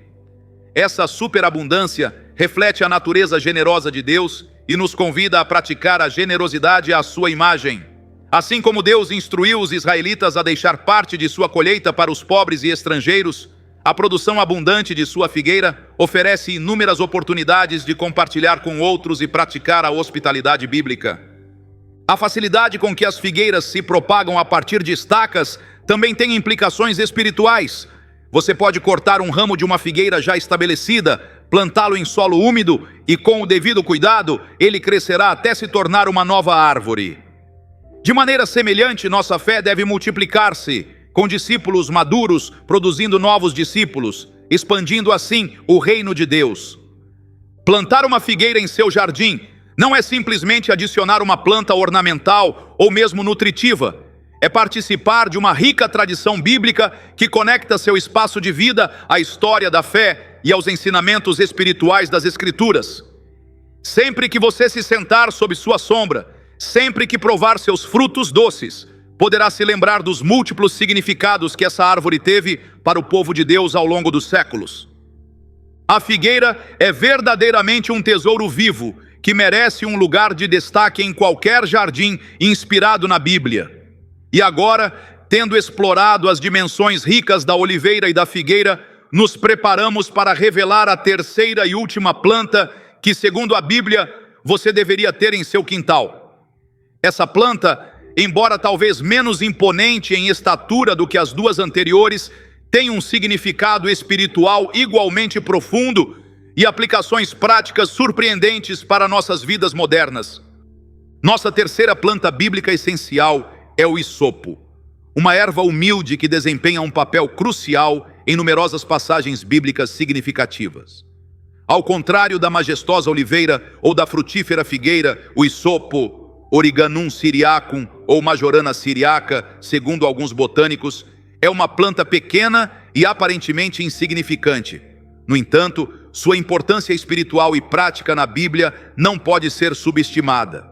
Essa superabundância reflete a natureza generosa de Deus e nos convida a praticar a generosidade à sua imagem. Assim como Deus instruiu os israelitas a deixar parte de sua colheita para os pobres e estrangeiros, a produção abundante de sua figueira oferece inúmeras oportunidades de compartilhar com outros e praticar a hospitalidade bíblica. A facilidade com que as figueiras se propagam a partir de estacas também tem implicações espirituais. Você pode cortar um ramo de uma figueira já estabelecida, plantá-lo em solo úmido e, com o devido cuidado, ele crescerá até se tornar uma nova árvore. De maneira semelhante, nossa fé deve multiplicar-se, com discípulos maduros produzindo novos discípulos, expandindo assim o reino de Deus. Plantar uma figueira em seu jardim não é simplesmente adicionar uma planta ornamental ou mesmo nutritiva. É participar de uma rica tradição bíblica que conecta seu espaço de vida à história da fé e aos ensinamentos espirituais das Escrituras. Sempre que você se sentar sob sua sombra, sempre que provar seus frutos doces, poderá se lembrar dos múltiplos significados que essa árvore teve para o povo de Deus ao longo dos séculos. A figueira é verdadeiramente um tesouro vivo que merece um lugar de destaque em qualquer jardim inspirado na Bíblia. E agora, tendo explorado as dimensões ricas da oliveira e da figueira, nos preparamos para revelar a terceira e última planta que, segundo a Bíblia, você deveria ter em seu quintal. Essa planta, embora talvez menos imponente em estatura do que as duas anteriores, tem um significado espiritual igualmente profundo e aplicações práticas surpreendentes para nossas vidas modernas. Nossa terceira planta bíblica essencial é o hisopo, uma erva humilde que desempenha um papel crucial em numerosas passagens bíblicas significativas. Ao contrário da majestosa oliveira ou da frutífera figueira, o hisopo, Origanum syriacum ou Majorana syriaca, segundo alguns botânicos, é uma planta pequena e aparentemente insignificante. No entanto, sua importância espiritual e prática na Bíblia não pode ser subestimada.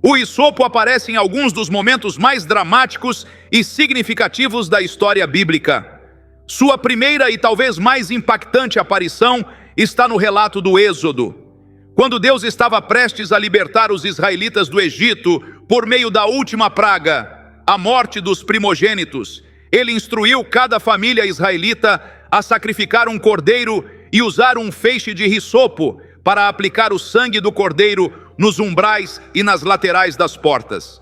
O hisopo aparece em alguns dos momentos mais dramáticos e significativos da história bíblica. Sua primeira e talvez mais impactante aparição está no relato do Êxodo, quando Deus estava prestes a libertar os israelitas do Egito por meio da última praga, a morte dos primogênitos. Ele instruiu cada família israelita a sacrificar um cordeiro e usar um feixe de hisopo para aplicar o sangue do cordeiro nos umbrais e nas laterais das portas.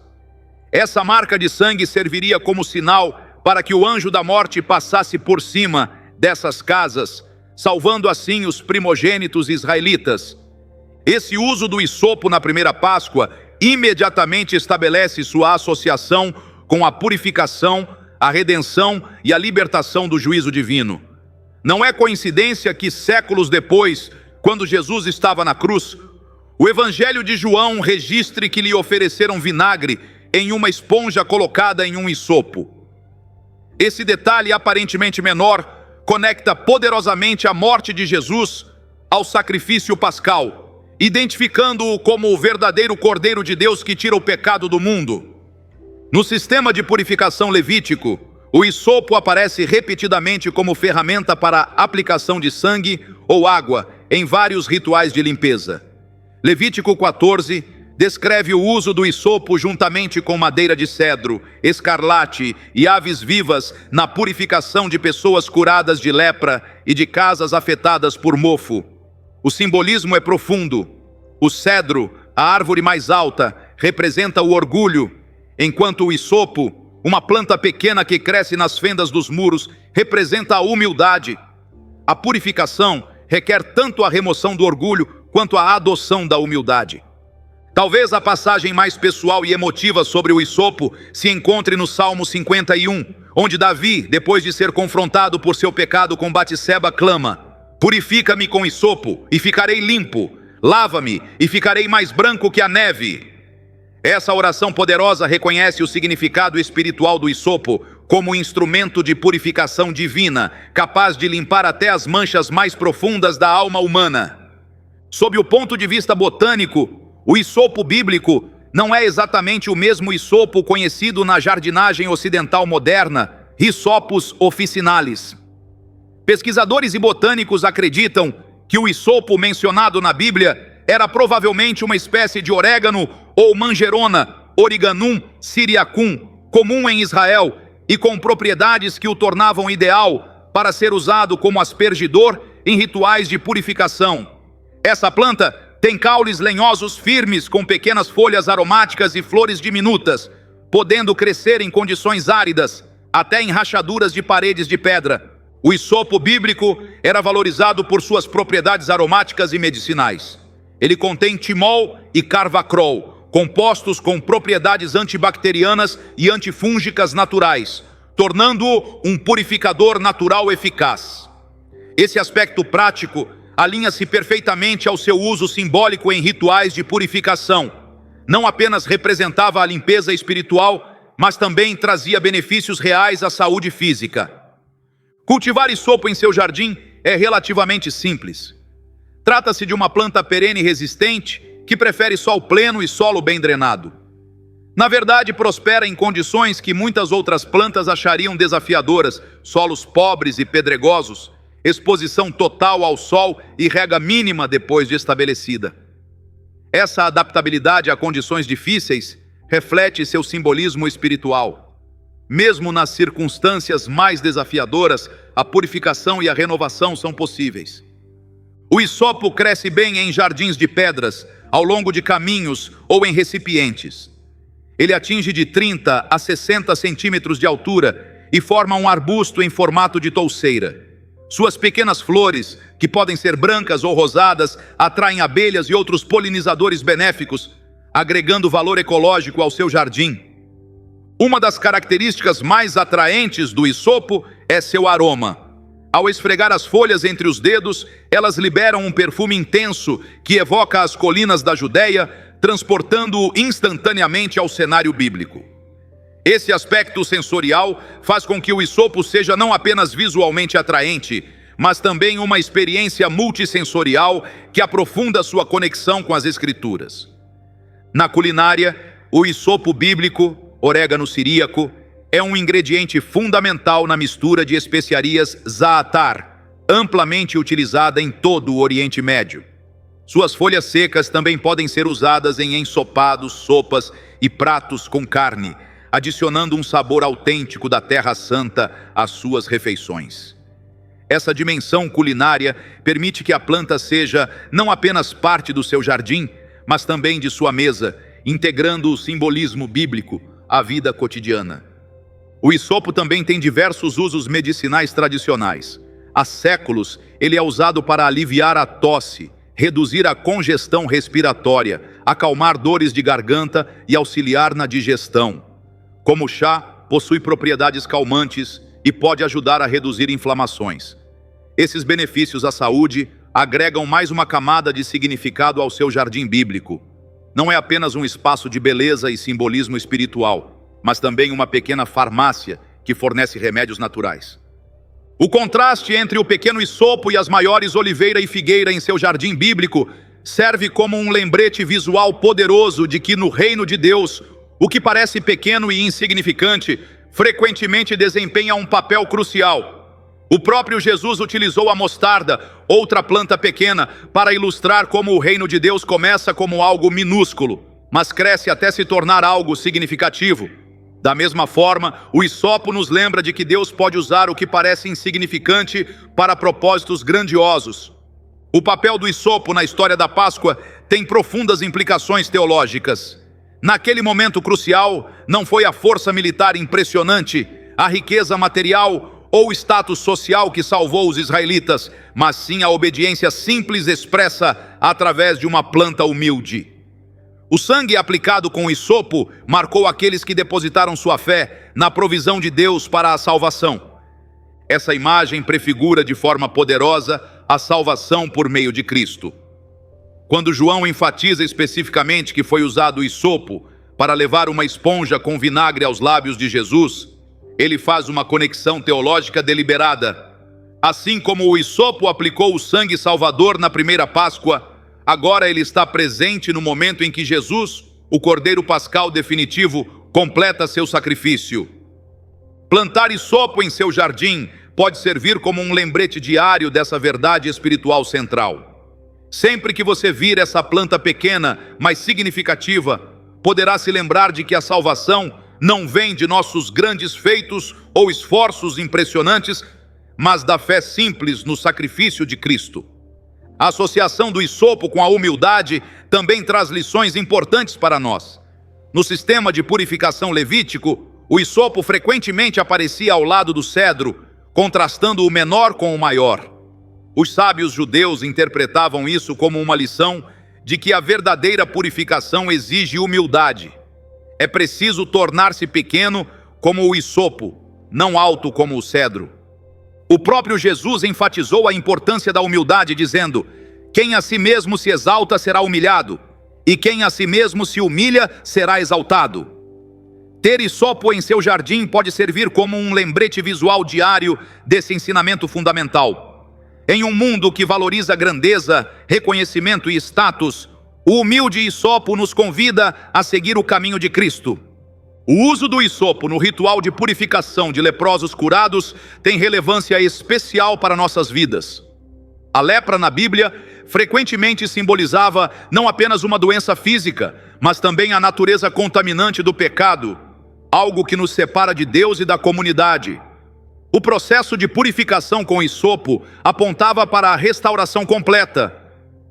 Essa marca de sangue serviria como sinal para que o anjo da morte passasse por cima dessas casas, salvando assim os primogênitos israelitas. Esse uso do hisopo na primeira Páscoa imediatamente estabelece sua associação com a purificação, a redenção e a libertação do juízo divino. Não é coincidência que séculos depois, quando Jesus estava na cruz, o Evangelho de João registre que lhe ofereceram vinagre em uma esponja colocada em um hisopo. Esse detalhe aparentemente menor conecta poderosamente a morte de Jesus ao sacrifício pascal, identificando-o como o verdadeiro Cordeiro de Deus que tira o pecado do mundo. No sistema de purificação levítico, o hisopo aparece repetidamente como ferramenta para aplicação de sangue ou água em vários rituais de limpeza. Levítico 14 descreve o uso do hisopo juntamente com madeira de cedro, escarlate e aves vivas na purificação de pessoas curadas de lepra e de casas afetadas por mofo. O simbolismo é profundo. O cedro, a árvore mais alta, representa o orgulho, enquanto o hisopo, uma planta pequena que cresce nas fendas dos muros, representa a humildade. A purificação requer tanto a remoção do orgulho quanto a adoção da humildade. Talvez a passagem mais pessoal e emotiva sobre o hisopo se encontre no Salmo 51, onde Davi, depois de ser confrontado por seu pecado com Batseba, clama: "Purifica-me com hisopo e ficarei limpo, lava-me e ficarei mais branco que a neve." Essa oração poderosa reconhece o significado espiritual do hisopo como instrumento de purificação divina, capaz de limpar até as manchas mais profundas da alma humana. Sob o ponto de vista botânico, o hisopo bíblico não é exatamente o mesmo hisopo conhecido na jardinagem ocidental moderna, Hisopus officinalis. Pesquisadores e botânicos acreditam que o hisopo mencionado na Bíblia era provavelmente uma espécie de orégano ou manjerona, Origanum syriacum, comum em Israel e com propriedades que o tornavam ideal para ser usado como aspergidor em rituais de purificação. Essa planta tem caules lenhosos firmes com pequenas folhas aromáticas e flores diminutas, podendo crescer em condições áridas, até em rachaduras de paredes de pedra. O hisopo bíblico era valorizado por suas propriedades aromáticas e medicinais. Ele contém timol e carvacrol, compostos com propriedades antibacterianas e antifúngicas naturais, tornando-o um purificador natural eficaz. Esse aspecto prático alinha-se perfeitamente ao seu uso simbólico em rituais de purificação. Não apenas representava a limpeza espiritual, mas também trazia benefícios reais à saúde física. Cultivar hisopo em seu jardim é relativamente simples. Trata-se de uma planta perene resistente que prefere sol pleno e solo bem drenado. Na verdade, prospera em condições que muitas outras plantas achariam desafiadoras: solos pobres e pedregosos, exposição total ao sol e rega mínima depois de estabelecida. Essa adaptabilidade a condições difíceis reflete seu simbolismo espiritual. Mesmo nas circunstâncias mais desafiadoras, a purificação e a renovação são possíveis. O hisopo cresce bem em jardins de pedras, ao longo de caminhos ou em recipientes. Ele atinge de 30 a 60 centímetros de altura e forma um arbusto em formato de touceira. Suas pequenas flores, que podem ser brancas ou rosadas, atraem abelhas e outros polinizadores benéficos, agregando valor ecológico ao seu jardim. Uma das características mais atraentes do hisopo é seu aroma. Ao esfregar as folhas entre os dedos, elas liberam um perfume intenso que evoca as colinas da Judéia, transportando-o instantaneamente ao cenário bíblico. Esse aspecto sensorial faz com que o hisopo seja não apenas visualmente atraente, mas também uma experiência multissensorial que aprofunda sua conexão com as Escrituras. Na culinária, o hisopo bíblico, orégano siríaco, é um ingrediente fundamental na mistura de especiarias za'atar, amplamente utilizada em todo o Oriente Médio. Suas folhas secas também podem ser usadas em ensopados, sopas e pratos com carne, adicionando um sabor autêntico da Terra Santa às suas refeições. Essa dimensão culinária permite que a planta seja não apenas parte do seu jardim, mas também de sua mesa, integrando o simbolismo bíblico à vida cotidiana. O hisopo também tem diversos usos medicinais tradicionais. Há séculos, ele é usado para aliviar a tosse, reduzir a congestão respiratória, acalmar dores de garganta e auxiliar na digestão. Como chá, possui propriedades calmantes e pode ajudar a reduzir inflamações. Esses benefícios à saúde agregam mais uma camada de significado ao seu jardim bíblico. Não é apenas um espaço de beleza e simbolismo espiritual, mas também uma pequena farmácia que fornece remédios naturais. O contraste entre o pequeno hisopo e as maiores oliveira e figueira em seu jardim bíblico serve como um lembrete visual poderoso de que no reino de Deus, o que parece pequeno e insignificante frequentemente desempenha um papel crucial. O próprio Jesus utilizou a mostarda, outra planta pequena, para ilustrar como o reino de Deus começa como algo minúsculo, mas cresce até se tornar algo significativo. Da mesma forma, o hisopo nos lembra de que Deus pode usar o que parece insignificante para propósitos grandiosos. O papel do hisopo na história da Páscoa tem profundas implicações teológicas. Naquele momento crucial, não foi a força militar impressionante, a riqueza material ou o status social que salvou os israelitas, mas sim a obediência simples expressa através de uma planta humilde. O sangue aplicado com o hisopo marcou aqueles que depositaram sua fé na provisão de Deus para a salvação. Essa imagem prefigura de forma poderosa a salvação por meio de Cristo. Quando João enfatiza especificamente que foi usado o hisopo para levar uma esponja com vinagre aos lábios de Jesus, ele faz uma conexão teológica deliberada. Assim como o hisopo aplicou o sangue salvador na primeira Páscoa, agora ele está presente no momento em que Jesus, o Cordeiro Pascal definitivo, completa seu sacrifício. Plantar hisopo em seu jardim pode servir como um lembrete diário dessa verdade espiritual central. Sempre que você vir essa planta pequena, mas significativa, poderá se lembrar de que a salvação não vem de nossos grandes feitos ou esforços impressionantes, mas da fé simples no sacrifício de Cristo. A associação do hisopo com a humildade também traz lições importantes para nós. No sistema de purificação levítico, o hisopo frequentemente aparecia ao lado do cedro, contrastando o menor com o maior. Os sábios judeus interpretavam isso como uma lição de que a verdadeira purificação exige humildade. É preciso tornar-se pequeno como o hisopo, não alto como o cedro. O próprio Jesus enfatizou a importância da humildade, dizendo: quem a si mesmo se exalta será humilhado, e quem a si mesmo se humilha será exaltado. Ter hisopo em seu jardim pode servir como um lembrete visual diário desse ensinamento fundamental. Em um mundo que valoriza grandeza, reconhecimento e status, o humilde hisopo nos convida a seguir o caminho de Cristo. O uso do hisopo no ritual de purificação de leprosos curados tem relevância especial para nossas vidas. A lepra na Bíblia frequentemente simbolizava não apenas uma doença física, mas também a natureza contaminante do pecado, algo que nos separa de Deus e da comunidade. O processo de purificação com hisopo apontava para a restauração completa,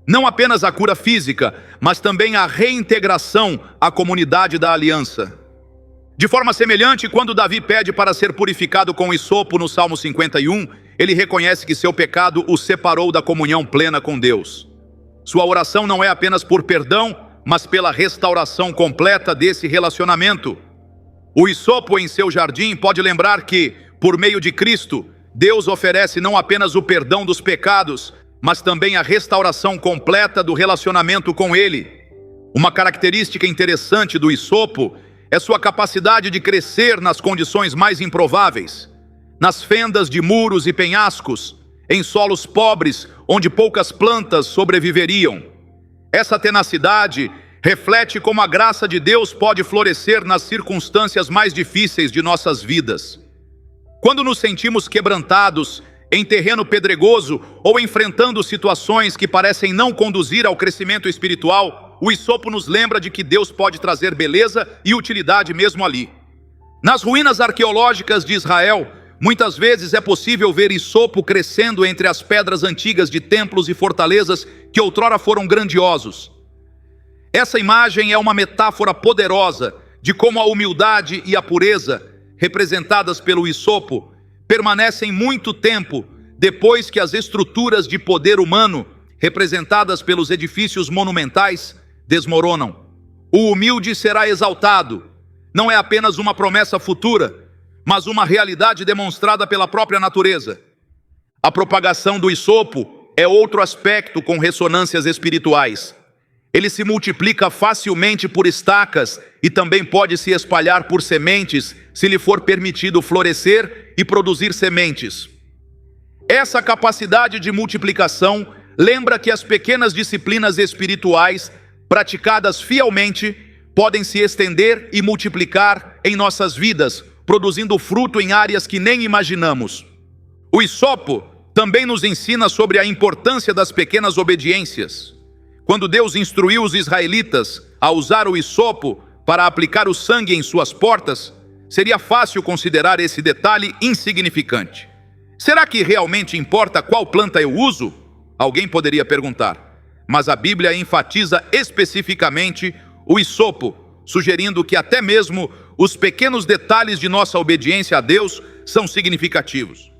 não apenas a cura física, mas também a reintegração à comunidade da aliança. De forma semelhante, quando Davi pede para ser purificado com hisopo no Salmo 51, ele reconhece que seu pecado o separou da comunhão plena com Deus. Sua oração não é apenas por perdão, mas pela restauração completa desse relacionamento. O hisopo em seu jardim pode lembrar que, por meio de Cristo, Deus oferece não apenas o perdão dos pecados, mas também a restauração completa do relacionamento com Ele. Uma característica interessante do hisopo é sua capacidade de crescer nas condições mais improváveis, nas fendas de muros e penhascos, em solos pobres onde poucas plantas sobreviveriam. Essa tenacidade reflete como a graça de Deus pode florescer nas circunstâncias mais difíceis de nossas vidas. Quando nos sentimos quebrantados em terreno pedregoso ou enfrentando situações que parecem não conduzir ao crescimento espiritual, o hisopo nos lembra de que Deus pode trazer beleza e utilidade mesmo ali. Nas ruínas arqueológicas de Israel, muitas vezes é possível ver hisopo crescendo entre as pedras antigas de templos e fortalezas que outrora foram grandiosos. Essa imagem é uma metáfora poderosa de como a humildade e a pureza, representadas pelo hisopo, permanecem muito tempo depois que as estruturas de poder humano, representadas pelos edifícios monumentais, desmoronam. O humilde será exaltado. Não é apenas uma promessa futura, mas uma realidade demonstrada pela própria natureza. A propagação do hisopo é outro aspecto com ressonâncias espirituais. Ele se multiplica facilmente por estacas e também pode se espalhar por sementes, se lhe for permitido florescer e produzir sementes. Essa capacidade de multiplicação lembra que as pequenas disciplinas espirituais, praticadas fielmente, podem se estender e multiplicar em nossas vidas, produzindo fruto em áreas que nem imaginamos. O hisopo também nos ensina sobre a importância das pequenas obediências. Quando Deus instruiu os israelitas a usar o hisopo para aplicar o sangue em suas portas, seria fácil considerar esse detalhe insignificante. Será que realmente importa qual planta eu uso? Alguém poderia perguntar. Mas a Bíblia enfatiza especificamente o hisopo, sugerindo que até mesmo os pequenos detalhes de nossa obediência a Deus são significativos.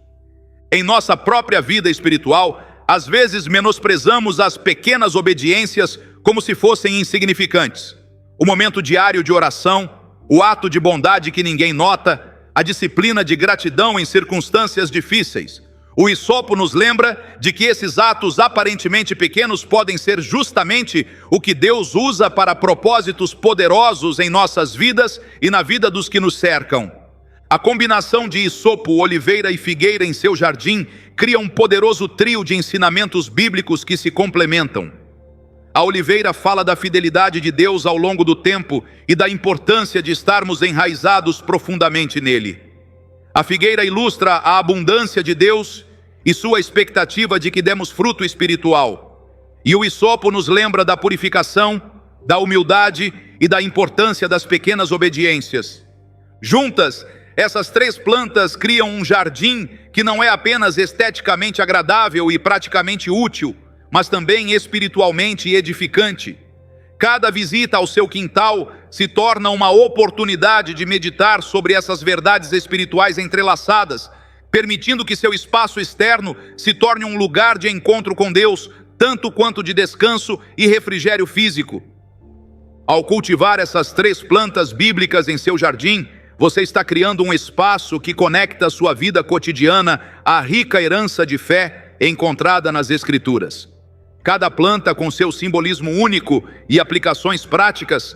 Em nossa própria vida espiritual, às vezes menosprezamos as pequenas obediências como se fossem insignificantes. O momento diário de oração, o ato de bondade que ninguém nota, a disciplina de gratidão em circunstâncias difíceis. O hisopo nos lembra de que esses atos aparentemente pequenos podem ser justamente o que Deus usa para propósitos poderosos em nossas vidas e na vida dos que nos cercam. A combinação de hisopo, oliveira e figueira em seu jardim cria um poderoso trio de ensinamentos bíblicos que se complementam. A oliveira fala da fidelidade de Deus ao longo do tempo e da importância de estarmos enraizados profundamente nele. A figueira ilustra a abundância de Deus e sua expectativa de que demos fruto espiritual. E o hisopo nos lembra da purificação, da humildade e da importância das pequenas obediências. Juntas, essas três plantas criam um jardim que não é apenas esteticamente agradável e praticamente útil, mas também espiritualmente edificante. Cada visita ao seu quintal se torna uma oportunidade de meditar sobre essas verdades espirituais entrelaçadas, permitindo que seu espaço externo se torne um lugar de encontro com Deus, tanto quanto de descanso e refrigério físico. Ao cultivar essas três plantas bíblicas em seu jardim, você está criando um espaço que conecta a sua vida cotidiana à rica herança de fé encontrada nas Escrituras. Cada planta, com seu simbolismo único e aplicações práticas,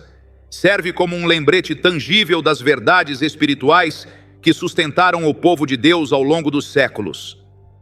serve como um lembrete tangível das verdades espirituais que sustentaram o povo de Deus ao longo dos séculos.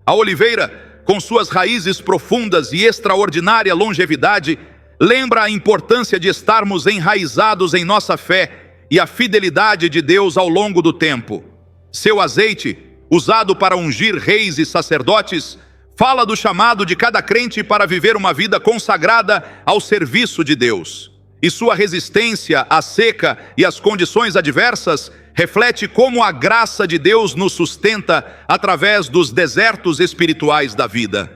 A oliveira, com suas raízes profundas e extraordinária longevidade, lembra a importância de estarmos enraizados em nossa fé e a fidelidade de Deus ao longo do tempo. Seu azeite, usado para ungir reis e sacerdotes, fala do chamado de cada crente para viver uma vida consagrada ao serviço de Deus. E sua resistência à seca e às condições adversas reflete como a graça de Deus nos sustenta através dos desertos espirituais da vida.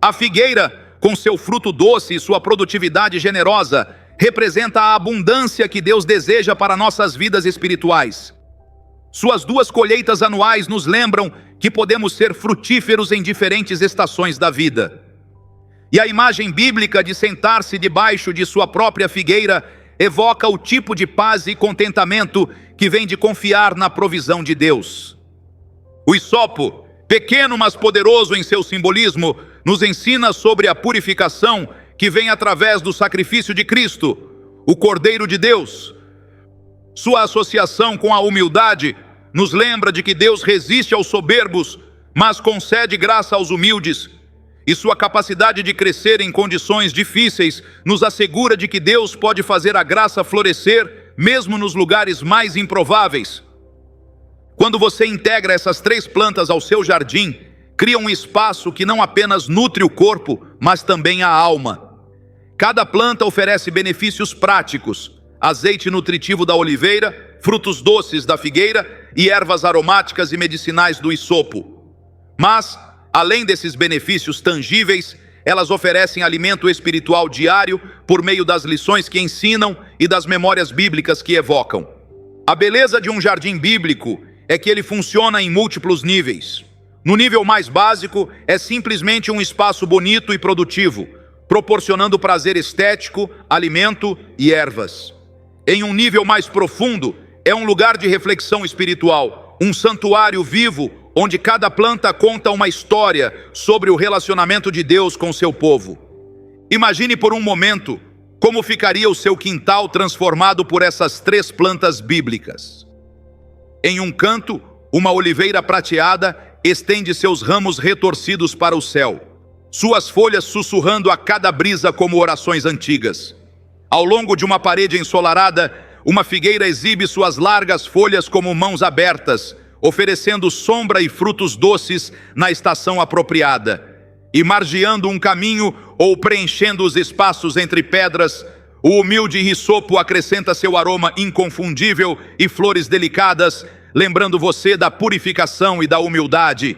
A figueira, com seu fruto doce e sua produtividade generosa, representa a abundância que Deus deseja para nossas vidas espirituais. Suas duas colheitas anuais nos lembram que podemos ser frutíferos em diferentes estações da vida. E a imagem bíblica de sentar-se debaixo de sua própria figueira evoca o tipo de paz e contentamento que vem de confiar na provisão de Deus. O hisopo, pequeno mas poderoso em seu simbolismo, nos ensina sobre a purificação que vem através do sacrifício de Cristo, o Cordeiro de Deus. Sua associação com a humildade nos lembra de que Deus resiste aos soberbos, mas concede graça aos humildes. E sua capacidade de crescer em condições difíceis nos assegura de que Deus pode fazer a graça florescer, mesmo nos lugares mais improváveis. Quando você integra essas três plantas ao seu jardim, cria um espaço que não apenas nutre o corpo, mas também a alma. Cada planta oferece benefícios práticos: azeite nutritivo da oliveira, frutos doces da figueira e ervas aromáticas e medicinais do hisopo. Mas, além desses benefícios tangíveis, elas oferecem alimento espiritual diário por meio das lições que ensinam e das memórias bíblicas que evocam. A beleza de um jardim bíblico é que ele funciona em múltiplos níveis. No nível mais básico, é simplesmente um espaço bonito e produtivo, proporcionando prazer estético, alimento e ervas. Em um nível mais profundo, é um lugar de reflexão espiritual, um santuário vivo, onde cada planta conta uma história sobre o relacionamento de Deus com seu povo. Imagine por um momento como ficaria o seu quintal transformado por essas três plantas bíblicas. Em um canto, uma oliveira prateada estende seus ramos retorcidos para o céu, suas folhas sussurrando a cada brisa como orações antigas. Ao longo de uma parede ensolarada, uma figueira exibe suas largas folhas como mãos abertas, oferecendo sombra e frutos doces na estação apropriada. E margeando um caminho ou preenchendo os espaços entre pedras, o humilde hisopo acrescenta seu aroma inconfundível e flores delicadas, lembrando você da purificação e da humildade.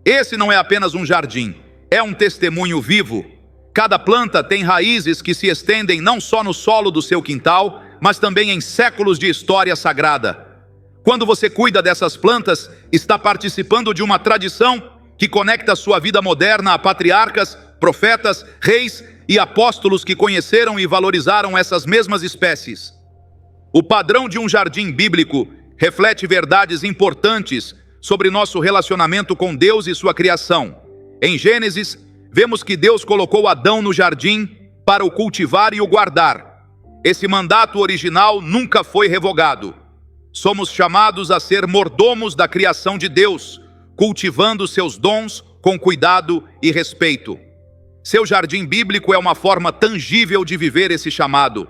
Esse não é apenas um jardim, é um testemunho vivo. Cada planta tem raízes que se estendem não só no solo do seu quintal, mas também em séculos de história sagrada. Quando você cuida dessas plantas, está participando de uma tradição que conecta sua vida moderna a patriarcas, profetas, reis e apóstolos que conheceram e valorizaram essas mesmas espécies. O padrão de um jardim bíblico reflete verdades importantes sobre nosso relacionamento com Deus e sua criação. Em Gênesis, vemos que Deus colocou Adão no jardim para o cultivar e o guardar. Esse mandato original nunca foi revogado. Somos chamados a ser mordomos da criação de Deus, cultivando seus dons com cuidado e respeito. Seu jardim bíblico é uma forma tangível de viver esse chamado.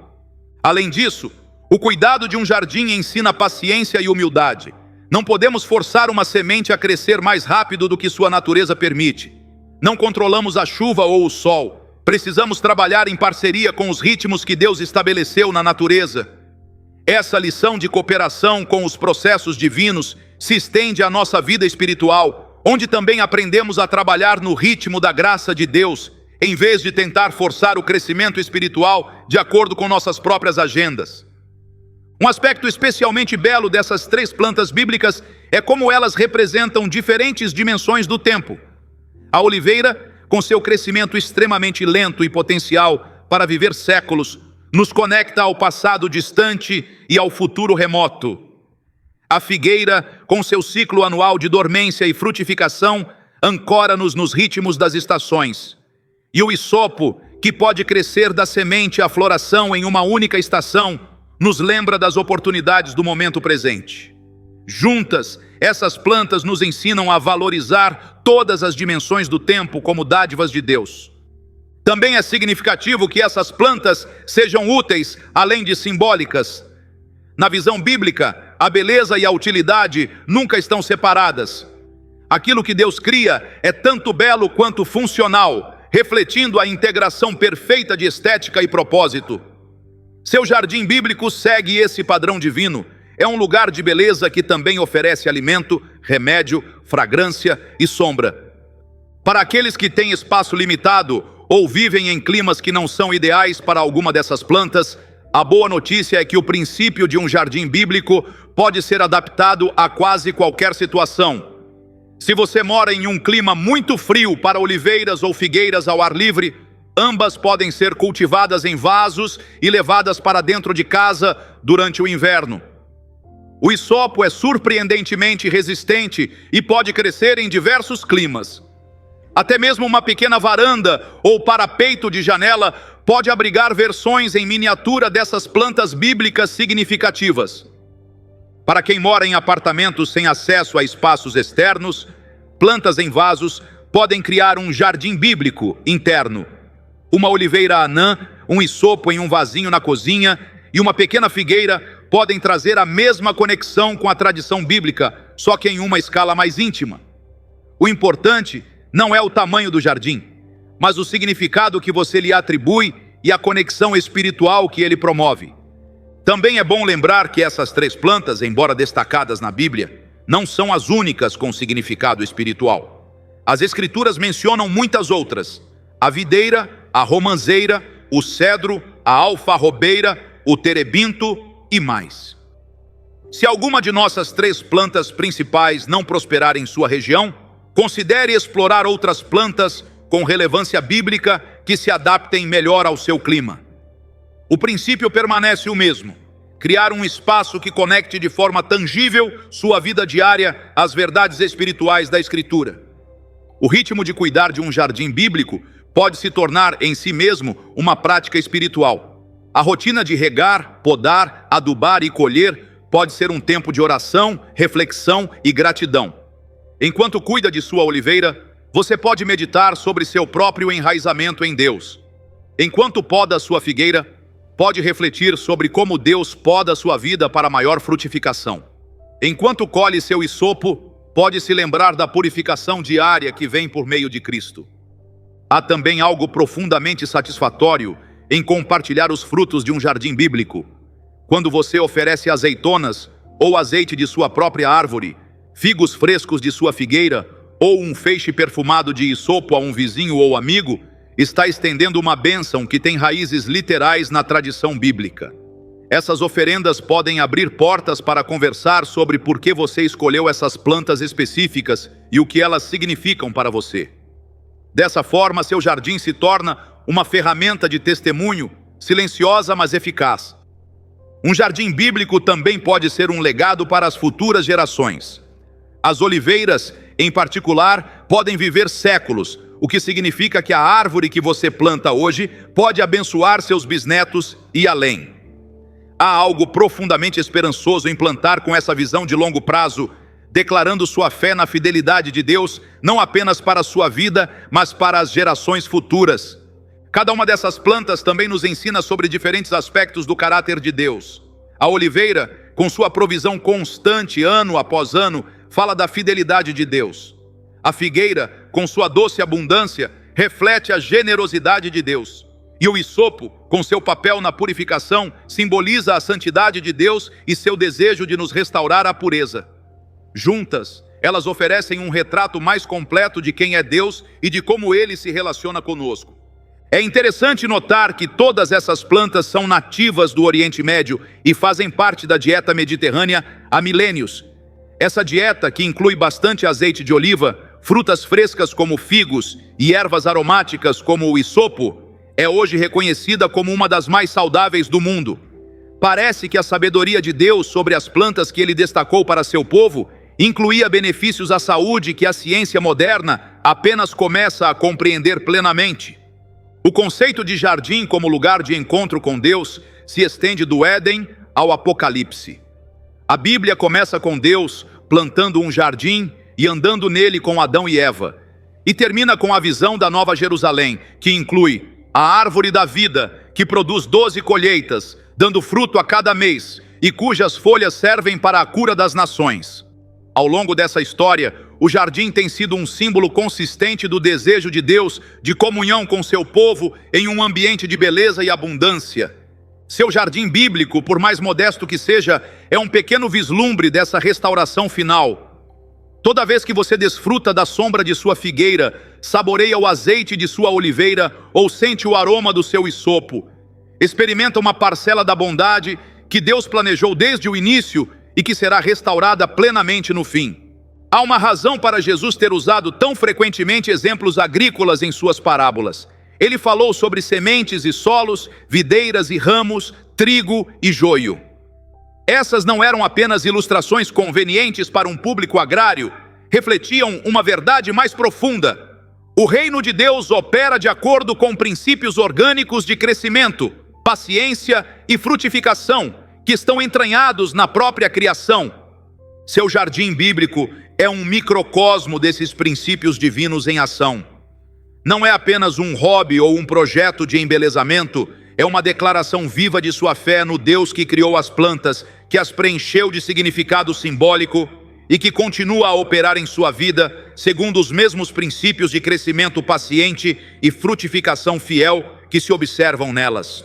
Além disso, o cuidado de um jardim ensina paciência e humildade. Não podemos forçar uma semente a crescer mais rápido do que sua natureza permite. Não controlamos a chuva ou o sol. Precisamos trabalhar em parceria com os ritmos que Deus estabeleceu na natureza. Essa lição de cooperação com os processos divinos se estende à nossa vida espiritual, onde também aprendemos a trabalhar no ritmo da graça de Deus, em vez de tentar forçar o crescimento espiritual de acordo com nossas próprias agendas. Um aspecto especialmente belo dessas três plantas bíblicas é como elas representam diferentes dimensões do tempo. A oliveira, com seu crescimento extremamente lento e potencial para viver séculos, nos conecta ao passado distante e ao futuro remoto. A figueira, com seu ciclo anual de dormência e frutificação, ancora-nos nos ritmos das estações. E o hisopo, que pode crescer da semente à floração em uma única estação, nos lembra das oportunidades do momento presente. Juntas, essas plantas nos ensinam a valorizar todas as dimensões do tempo como dádivas de Deus. Também é significativo que essas plantas sejam úteis, além de simbólicas. Na visão bíblica, a beleza e a utilidade nunca estão separadas. Aquilo que Deus cria é tanto belo quanto funcional, refletindo a integração perfeita de estética e propósito. Seu jardim bíblico segue esse padrão divino. É um lugar de beleza que também oferece alimento, remédio, fragrância e sombra. Para aqueles que têm espaço limitado ou vivem em climas que não são ideais para alguma dessas plantas, a boa notícia é que o princípio de um jardim bíblico pode ser adaptado a quase qualquer situação. Se você mora em um clima muito frio para oliveiras ou figueiras ao ar livre, ambas podem ser cultivadas em vasos e levadas para dentro de casa durante o inverno. O hisopo é surpreendentemente resistente e pode crescer em diversos climas. Até mesmo uma pequena varanda ou parapeito de janela pode abrigar versões em miniatura dessas plantas bíblicas significativas. Para quem mora em apartamentos sem acesso a espaços externos, plantas em vasos podem criar um jardim bíblico interno. Uma oliveira anã, um hisopo em um vasinho na cozinha e uma pequena figueira podem trazer a mesma conexão com a tradição bíblica, só que em uma escala mais íntima. O importante não é o tamanho do jardim, mas o significado que você lhe atribui e a conexão espiritual que ele promove. Também é bom lembrar que essas três plantas, embora destacadas na Bíblia, não são as únicas com significado espiritual. As Escrituras mencionam muitas outras: a videira, a romanzeira, o cedro, a alfarrobeira, o terebinto e mais. Se alguma de nossas três plantas principais não prosperar em sua região, considere explorar outras plantas com relevância bíblica que se adaptem melhor ao seu clima. O princípio permanece o mesmo: criar um espaço que conecte de forma tangível sua vida diária às verdades espirituais da Escritura. O ritmo de cuidar de um jardim bíblico pode se tornar em si mesmo uma prática espiritual. A rotina de regar, podar, adubar e colher pode ser um tempo de oração, reflexão e gratidão. Enquanto cuida de sua oliveira, você pode meditar sobre seu próprio enraizamento em Deus. Enquanto poda sua figueira, pode refletir sobre como Deus poda sua vida para maior frutificação. Enquanto colhe seu hisopo, pode se lembrar da purificação diária que vem por meio de Cristo. Há também algo profundamente satisfatório em compartilhar os frutos de um jardim bíblico. Quando você oferece azeitonas ou azeite de sua própria árvore, figos frescos de sua figueira ou um feixe perfumado de hisopo a um vizinho ou amigo, está estendendo uma bênção que tem raízes literais na tradição bíblica. Essas oferendas podem abrir portas para conversar sobre por que você escolheu essas plantas específicas e o que elas significam para você. Dessa forma, seu jardim se torna uma ferramenta de testemunho, silenciosa mas eficaz. Um jardim bíblico também pode ser um legado para as futuras gerações. As oliveiras, em particular, podem viver séculos, o que significa que a árvore que você planta hoje pode abençoar seus bisnetos e além. Há algo profundamente esperançoso em plantar com essa visão de longo prazo, declarando sua fé na fidelidade de Deus, não apenas para a sua vida, mas para as gerações futuras. Cada uma dessas plantas também nos ensina sobre diferentes aspectos do caráter de Deus. A oliveira, com sua provisão constante ano após ano, fala da fidelidade de Deus. A figueira, com sua doce abundância, reflete a generosidade de Deus. E o hisopo, com seu papel na purificação, simboliza a santidade de Deus e seu desejo de nos restaurar à pureza. Juntas, elas oferecem um retrato mais completo de quem é Deus e de como Ele se relaciona conosco. É interessante notar que todas essas plantas são nativas do Oriente Médio e fazem parte da dieta mediterrânea há milênios. Essa dieta, que inclui bastante azeite de oliva, frutas frescas como figos e ervas aromáticas como o hisopo, é hoje reconhecida como uma das mais saudáveis do mundo. Parece que a sabedoria de Deus sobre as plantas que Ele destacou para seu povo incluía benefícios à saúde que a ciência moderna apenas começa a compreender plenamente. O conceito de jardim como lugar de encontro com Deus se estende do Éden ao Apocalipse. A Bíblia começa com Deus plantando um jardim e andando nele com Adão e Eva, e termina com a visão da Nova Jerusalém, que inclui a árvore da vida, que produz 12 colheitas, dando fruto a cada mês, e cujas folhas servem para a cura das nações. Ao longo dessa história, o jardim tem sido um símbolo consistente do desejo de Deus de comunhão com seu povo em um ambiente de beleza e abundância. Seu jardim bíblico, por mais modesto que seja, é um pequeno vislumbre dessa restauração final. Toda vez que você desfruta da sombra de sua figueira, saboreia o azeite de sua oliveira ou sente o aroma do seu hisopo, experimenta uma parcela da bondade que Deus planejou desde o início e que será restaurada plenamente no fim. Há uma razão para Jesus ter usado tão frequentemente exemplos agrícolas em suas parábolas. Ele falou sobre sementes e solos, videiras e ramos, trigo e joio. Essas não eram apenas ilustrações convenientes para um público agrário, refletiam uma verdade mais profunda. O reino de Deus opera de acordo com princípios orgânicos de crescimento, paciência e frutificação, que estão entranhados na própria criação. Seu jardim bíblico é um microcosmo desses princípios divinos em ação. Não é apenas um hobby ou um projeto de embelezamento, é uma declaração viva de sua fé no Deus que criou as plantas, que as preencheu de significado simbólico e que continua a operar em sua vida segundo os mesmos princípios de crescimento paciente e frutificação fiel que se observam nelas.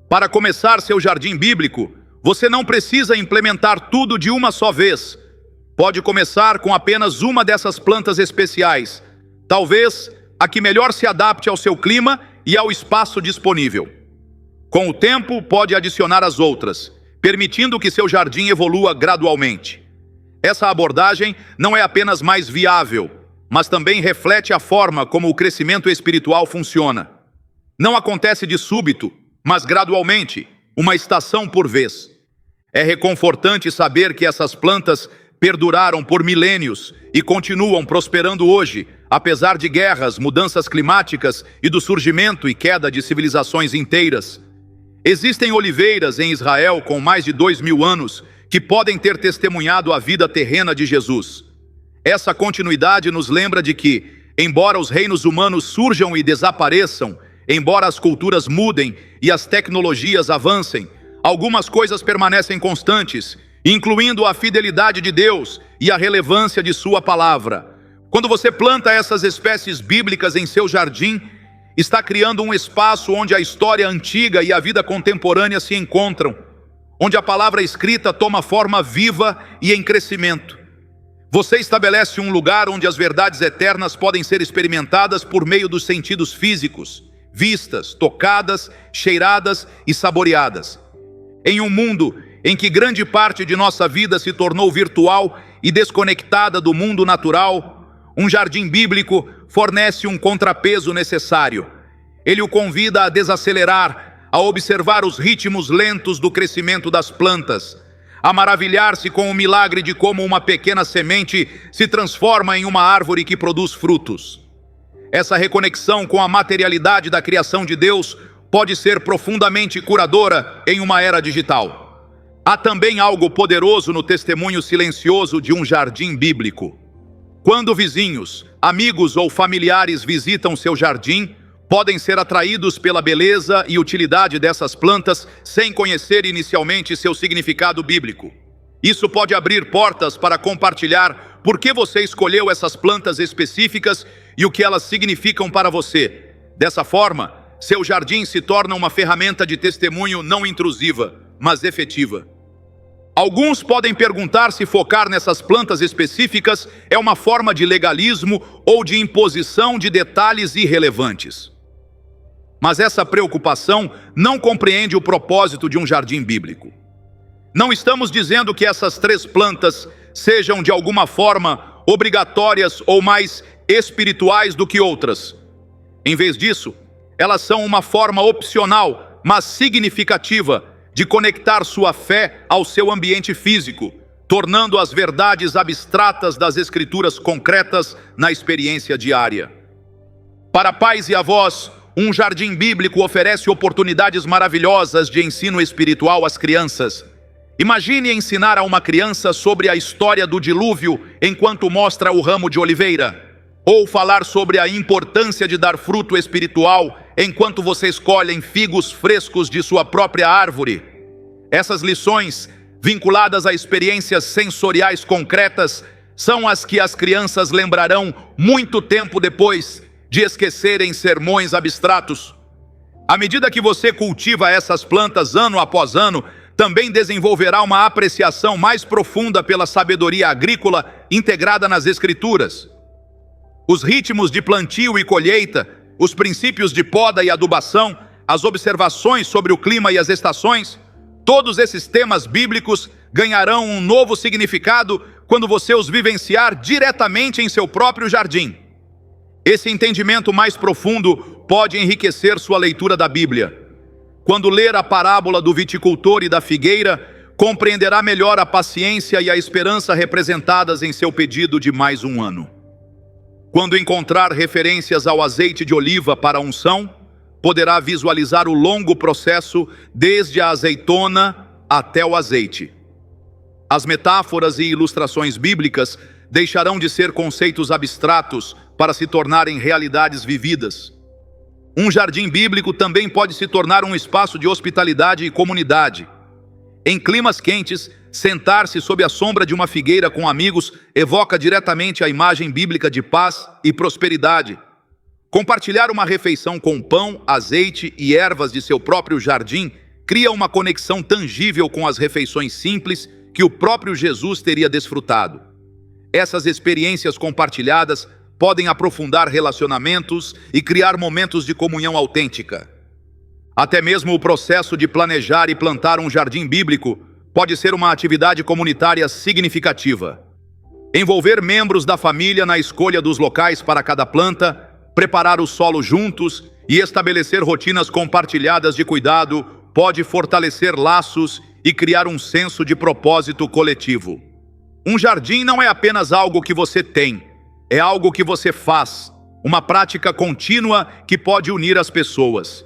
Para começar seu jardim bíblico, você não precisa implementar tudo de uma só vez. Pode começar com apenas uma dessas plantas especiais, talvez a que melhor se adapte ao seu clima e ao espaço disponível. Com o tempo, pode adicionar as outras, permitindo que seu jardim evolua gradualmente. Essa abordagem não é apenas mais viável, mas também reflete a forma como o crescimento espiritual funciona. Não acontece de súbito, mas gradualmente, uma estação por vez. É reconfortante saber que essas plantas perduraram por milênios e continuam prosperando hoje, apesar de guerras, mudanças climáticas e do surgimento e queda de civilizações inteiras. Existem oliveiras em Israel com mais de 2000 anos que podem ter testemunhado a vida terrena de Jesus. Essa continuidade nos lembra de que, embora os reinos humanos surjam e desapareçam, embora as culturas mudem e as tecnologias avancem, algumas coisas permanecem constantes, incluindo a fidelidade de Deus e a relevância de sua palavra. Quando você planta essas espécies bíblicas em seu jardim, está criando um espaço onde a história antiga e a vida contemporânea se encontram, onde a palavra escrita toma forma viva e em crescimento. Você estabelece um lugar onde as verdades eternas podem ser experimentadas por meio dos sentidos físicos, vistas, tocadas, cheiradas e saboreadas. Em um mundo em que grande parte de nossa vida se tornou virtual e desconectada do mundo natural, um jardim bíblico fornece um contrapeso necessário. Ele o convida a desacelerar, a observar os ritmos lentos do crescimento das plantas, a maravilhar-se com o milagre de como uma pequena semente se transforma em uma árvore que produz frutos. Essa reconexão com a materialidade da criação de Deus pode ser profundamente curadora em uma era digital. Há também algo poderoso no testemunho silencioso de um jardim bíblico. Quando vizinhos, amigos ou familiares visitam seu jardim, podem ser atraídos pela beleza e utilidade dessas plantas sem conhecer inicialmente seu significado bíblico. Isso pode abrir portas para compartilhar por que você escolheu essas plantas específicas e o que elas significam para você. Dessa forma, seu jardim se torna uma ferramenta de testemunho não intrusiva, mas efetiva. Alguns podem perguntar se focar nessas plantas específicas é uma forma de legalismo ou de imposição de detalhes irrelevantes. Mas essa preocupação não compreende o propósito de um jardim bíblico. Não estamos dizendo que essas 3 plantas sejam de alguma forma obrigatórias ou mais espirituais do que outras. Em vez disso, elas são uma forma opcional, mas significativa, de conectar sua fé ao seu ambiente físico, tornando as verdades abstratas das escrituras concretas na experiência diária. Para pais e avós, um jardim bíblico oferece oportunidades maravilhosas de ensino espiritual às crianças. Imagine ensinar a uma criança sobre a história do dilúvio enquanto mostra o ramo de oliveira, ou falar sobre a importância de dar fruto espiritual enquanto vocês colhem figos frescos de sua própria árvore. Essas lições, vinculadas a experiências sensoriais concretas, são as que as crianças lembrarão muito tempo depois de esquecerem sermões abstratos. À medida que você cultiva essas plantas ano após ano, também desenvolverá uma apreciação mais profunda pela sabedoria agrícola integrada nas Escrituras. Os ritmos de plantio e colheita, os princípios de poda e adubação, as observações sobre o clima e as estações, todos esses temas bíblicos ganharão um novo significado quando você os vivenciar diretamente em seu próprio jardim. Esse entendimento mais profundo pode enriquecer sua leitura da Bíblia. Quando ler a parábola do viticultor e da figueira, compreenderá melhor a paciência e a esperança representadas em seu pedido de mais um ano. Quando encontrar referências ao azeite de oliva para a unção, poderá visualizar o longo processo desde a azeitona até o azeite. As metáforas e ilustrações bíblicas deixarão de ser conceitos abstratos para se tornarem realidades vividas. Um jardim bíblico também pode se tornar um espaço de hospitalidade e comunidade. Em climas quentes, sentar-se sob a sombra de uma figueira com amigos evoca diretamente a imagem bíblica de paz e prosperidade. Compartilhar uma refeição com pão, azeite e ervas de seu próprio jardim cria uma conexão tangível com as refeições simples que o próprio Jesus teria desfrutado. Essas experiências compartilhadas podem aprofundar relacionamentos e criar momentos de comunhão autêntica. Até mesmo o processo de planejar e plantar um jardim bíblico pode ser uma atividade comunitária significativa. Envolver membros da família na escolha dos locais para cada planta, preparar o solo juntos e estabelecer rotinas compartilhadas de cuidado pode fortalecer laços e criar um senso de propósito coletivo. Um jardim não é apenas algo que você tem, é algo que você faz, uma prática contínua que pode unir as pessoas.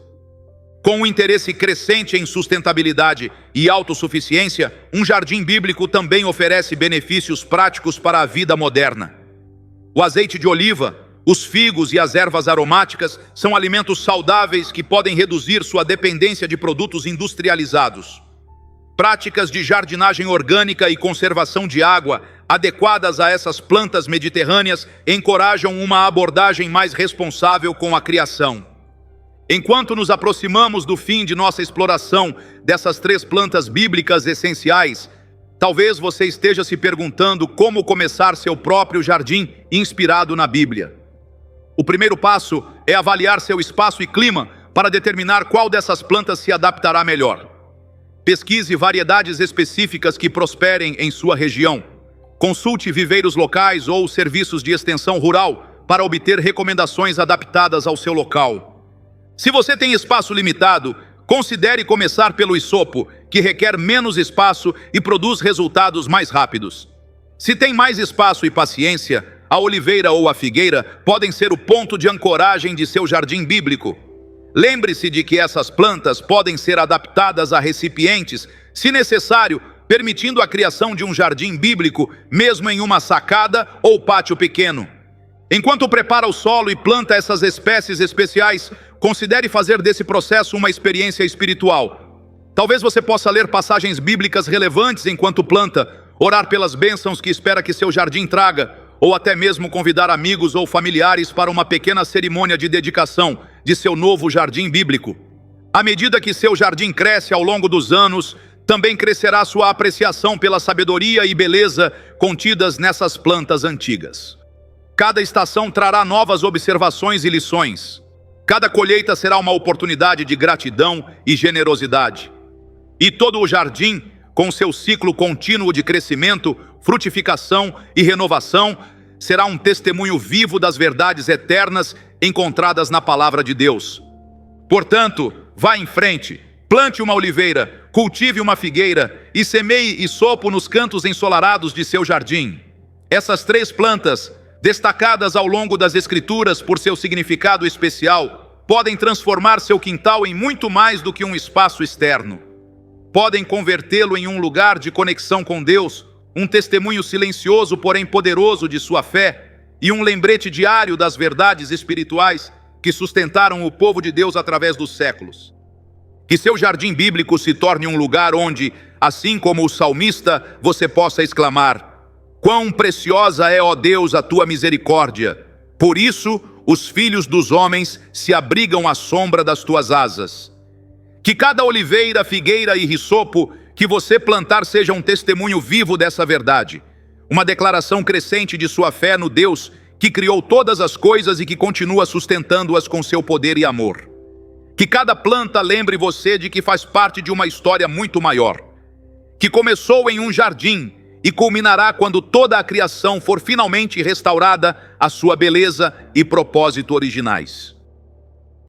Com um interesse crescente em sustentabilidade e autossuficiência, um jardim bíblico também oferece benefícios práticos para a vida moderna. O azeite de oliva, os figos e as ervas aromáticas são alimentos saudáveis que podem reduzir sua dependência de produtos industrializados. Práticas de jardinagem orgânica e conservação de água adequadas a essas plantas mediterrâneas encorajam uma abordagem mais responsável com a criação. Enquanto nos aproximamos do fim de nossa exploração dessas 3 plantas bíblicas essenciais, talvez você esteja se perguntando como começar seu próprio jardim inspirado na Bíblia. O primeiro passo é avaliar seu espaço e clima para determinar qual dessas plantas se adaptará melhor. Pesquise variedades específicas que prosperem em sua região. Consulte viveiros locais ou serviços de extensão rural para obter recomendações adaptadas ao seu local. Se você tem espaço limitado, considere começar pelo hisopo, que requer menos espaço e produz resultados mais rápidos. Se tem mais espaço e paciência, a oliveira ou a figueira podem ser o ponto de ancoragem de seu jardim bíblico. Lembre-se de que essas plantas podem ser adaptadas a recipientes, se necessário, permitindo a criação de um jardim bíblico, mesmo em uma sacada ou pátio pequeno. Enquanto prepara o solo e planta essas espécies especiais, considere fazer desse processo uma experiência espiritual. Talvez você possa ler passagens bíblicas relevantes enquanto planta, orar pelas bênçãos que espera que seu jardim traga, ou até mesmo convidar amigos ou familiares para uma pequena cerimônia de dedicação de seu novo jardim bíblico. À medida que seu jardim cresce ao longo dos anos, também crescerá sua apreciação pela sabedoria e beleza contidas nessas plantas antigas. Cada estação trará novas observações e lições. Cada colheita será uma oportunidade de gratidão e generosidade. E todo o jardim, com seu ciclo contínuo de crescimento, frutificação e renovação, será um testemunho vivo das verdades eternas encontradas na palavra de Deus. Portanto, vá em frente, plante uma oliveira, cultive uma figueira e semeie hisopo nos cantos ensolarados de seu jardim. Essas 3 plantas, destacadas ao longo das Escrituras por seu significado especial, podem transformar seu quintal em muito mais do que um espaço externo. Podem convertê-lo em um lugar de conexão com Deus, um testemunho silencioso, porém poderoso de sua fé, e um lembrete diário das verdades espirituais que sustentaram o povo de Deus através dos séculos. Que seu jardim bíblico se torne um lugar onde, assim como o salmista, você possa exclamar: quão preciosa é, ó Deus, a tua misericórdia! Por isso, os filhos dos homens se abrigam à sombra das tuas asas. Que cada oliveira, figueira e hisopo que você plantar seja um testemunho vivo dessa verdade, uma declaração crescente de sua fé no Deus que criou todas as coisas e que continua sustentando-as com seu poder e amor. Que cada planta lembre você de que faz parte de uma história muito maior, que começou em um jardim e culminará quando toda a criação for finalmente restaurada à sua beleza e propósito originais.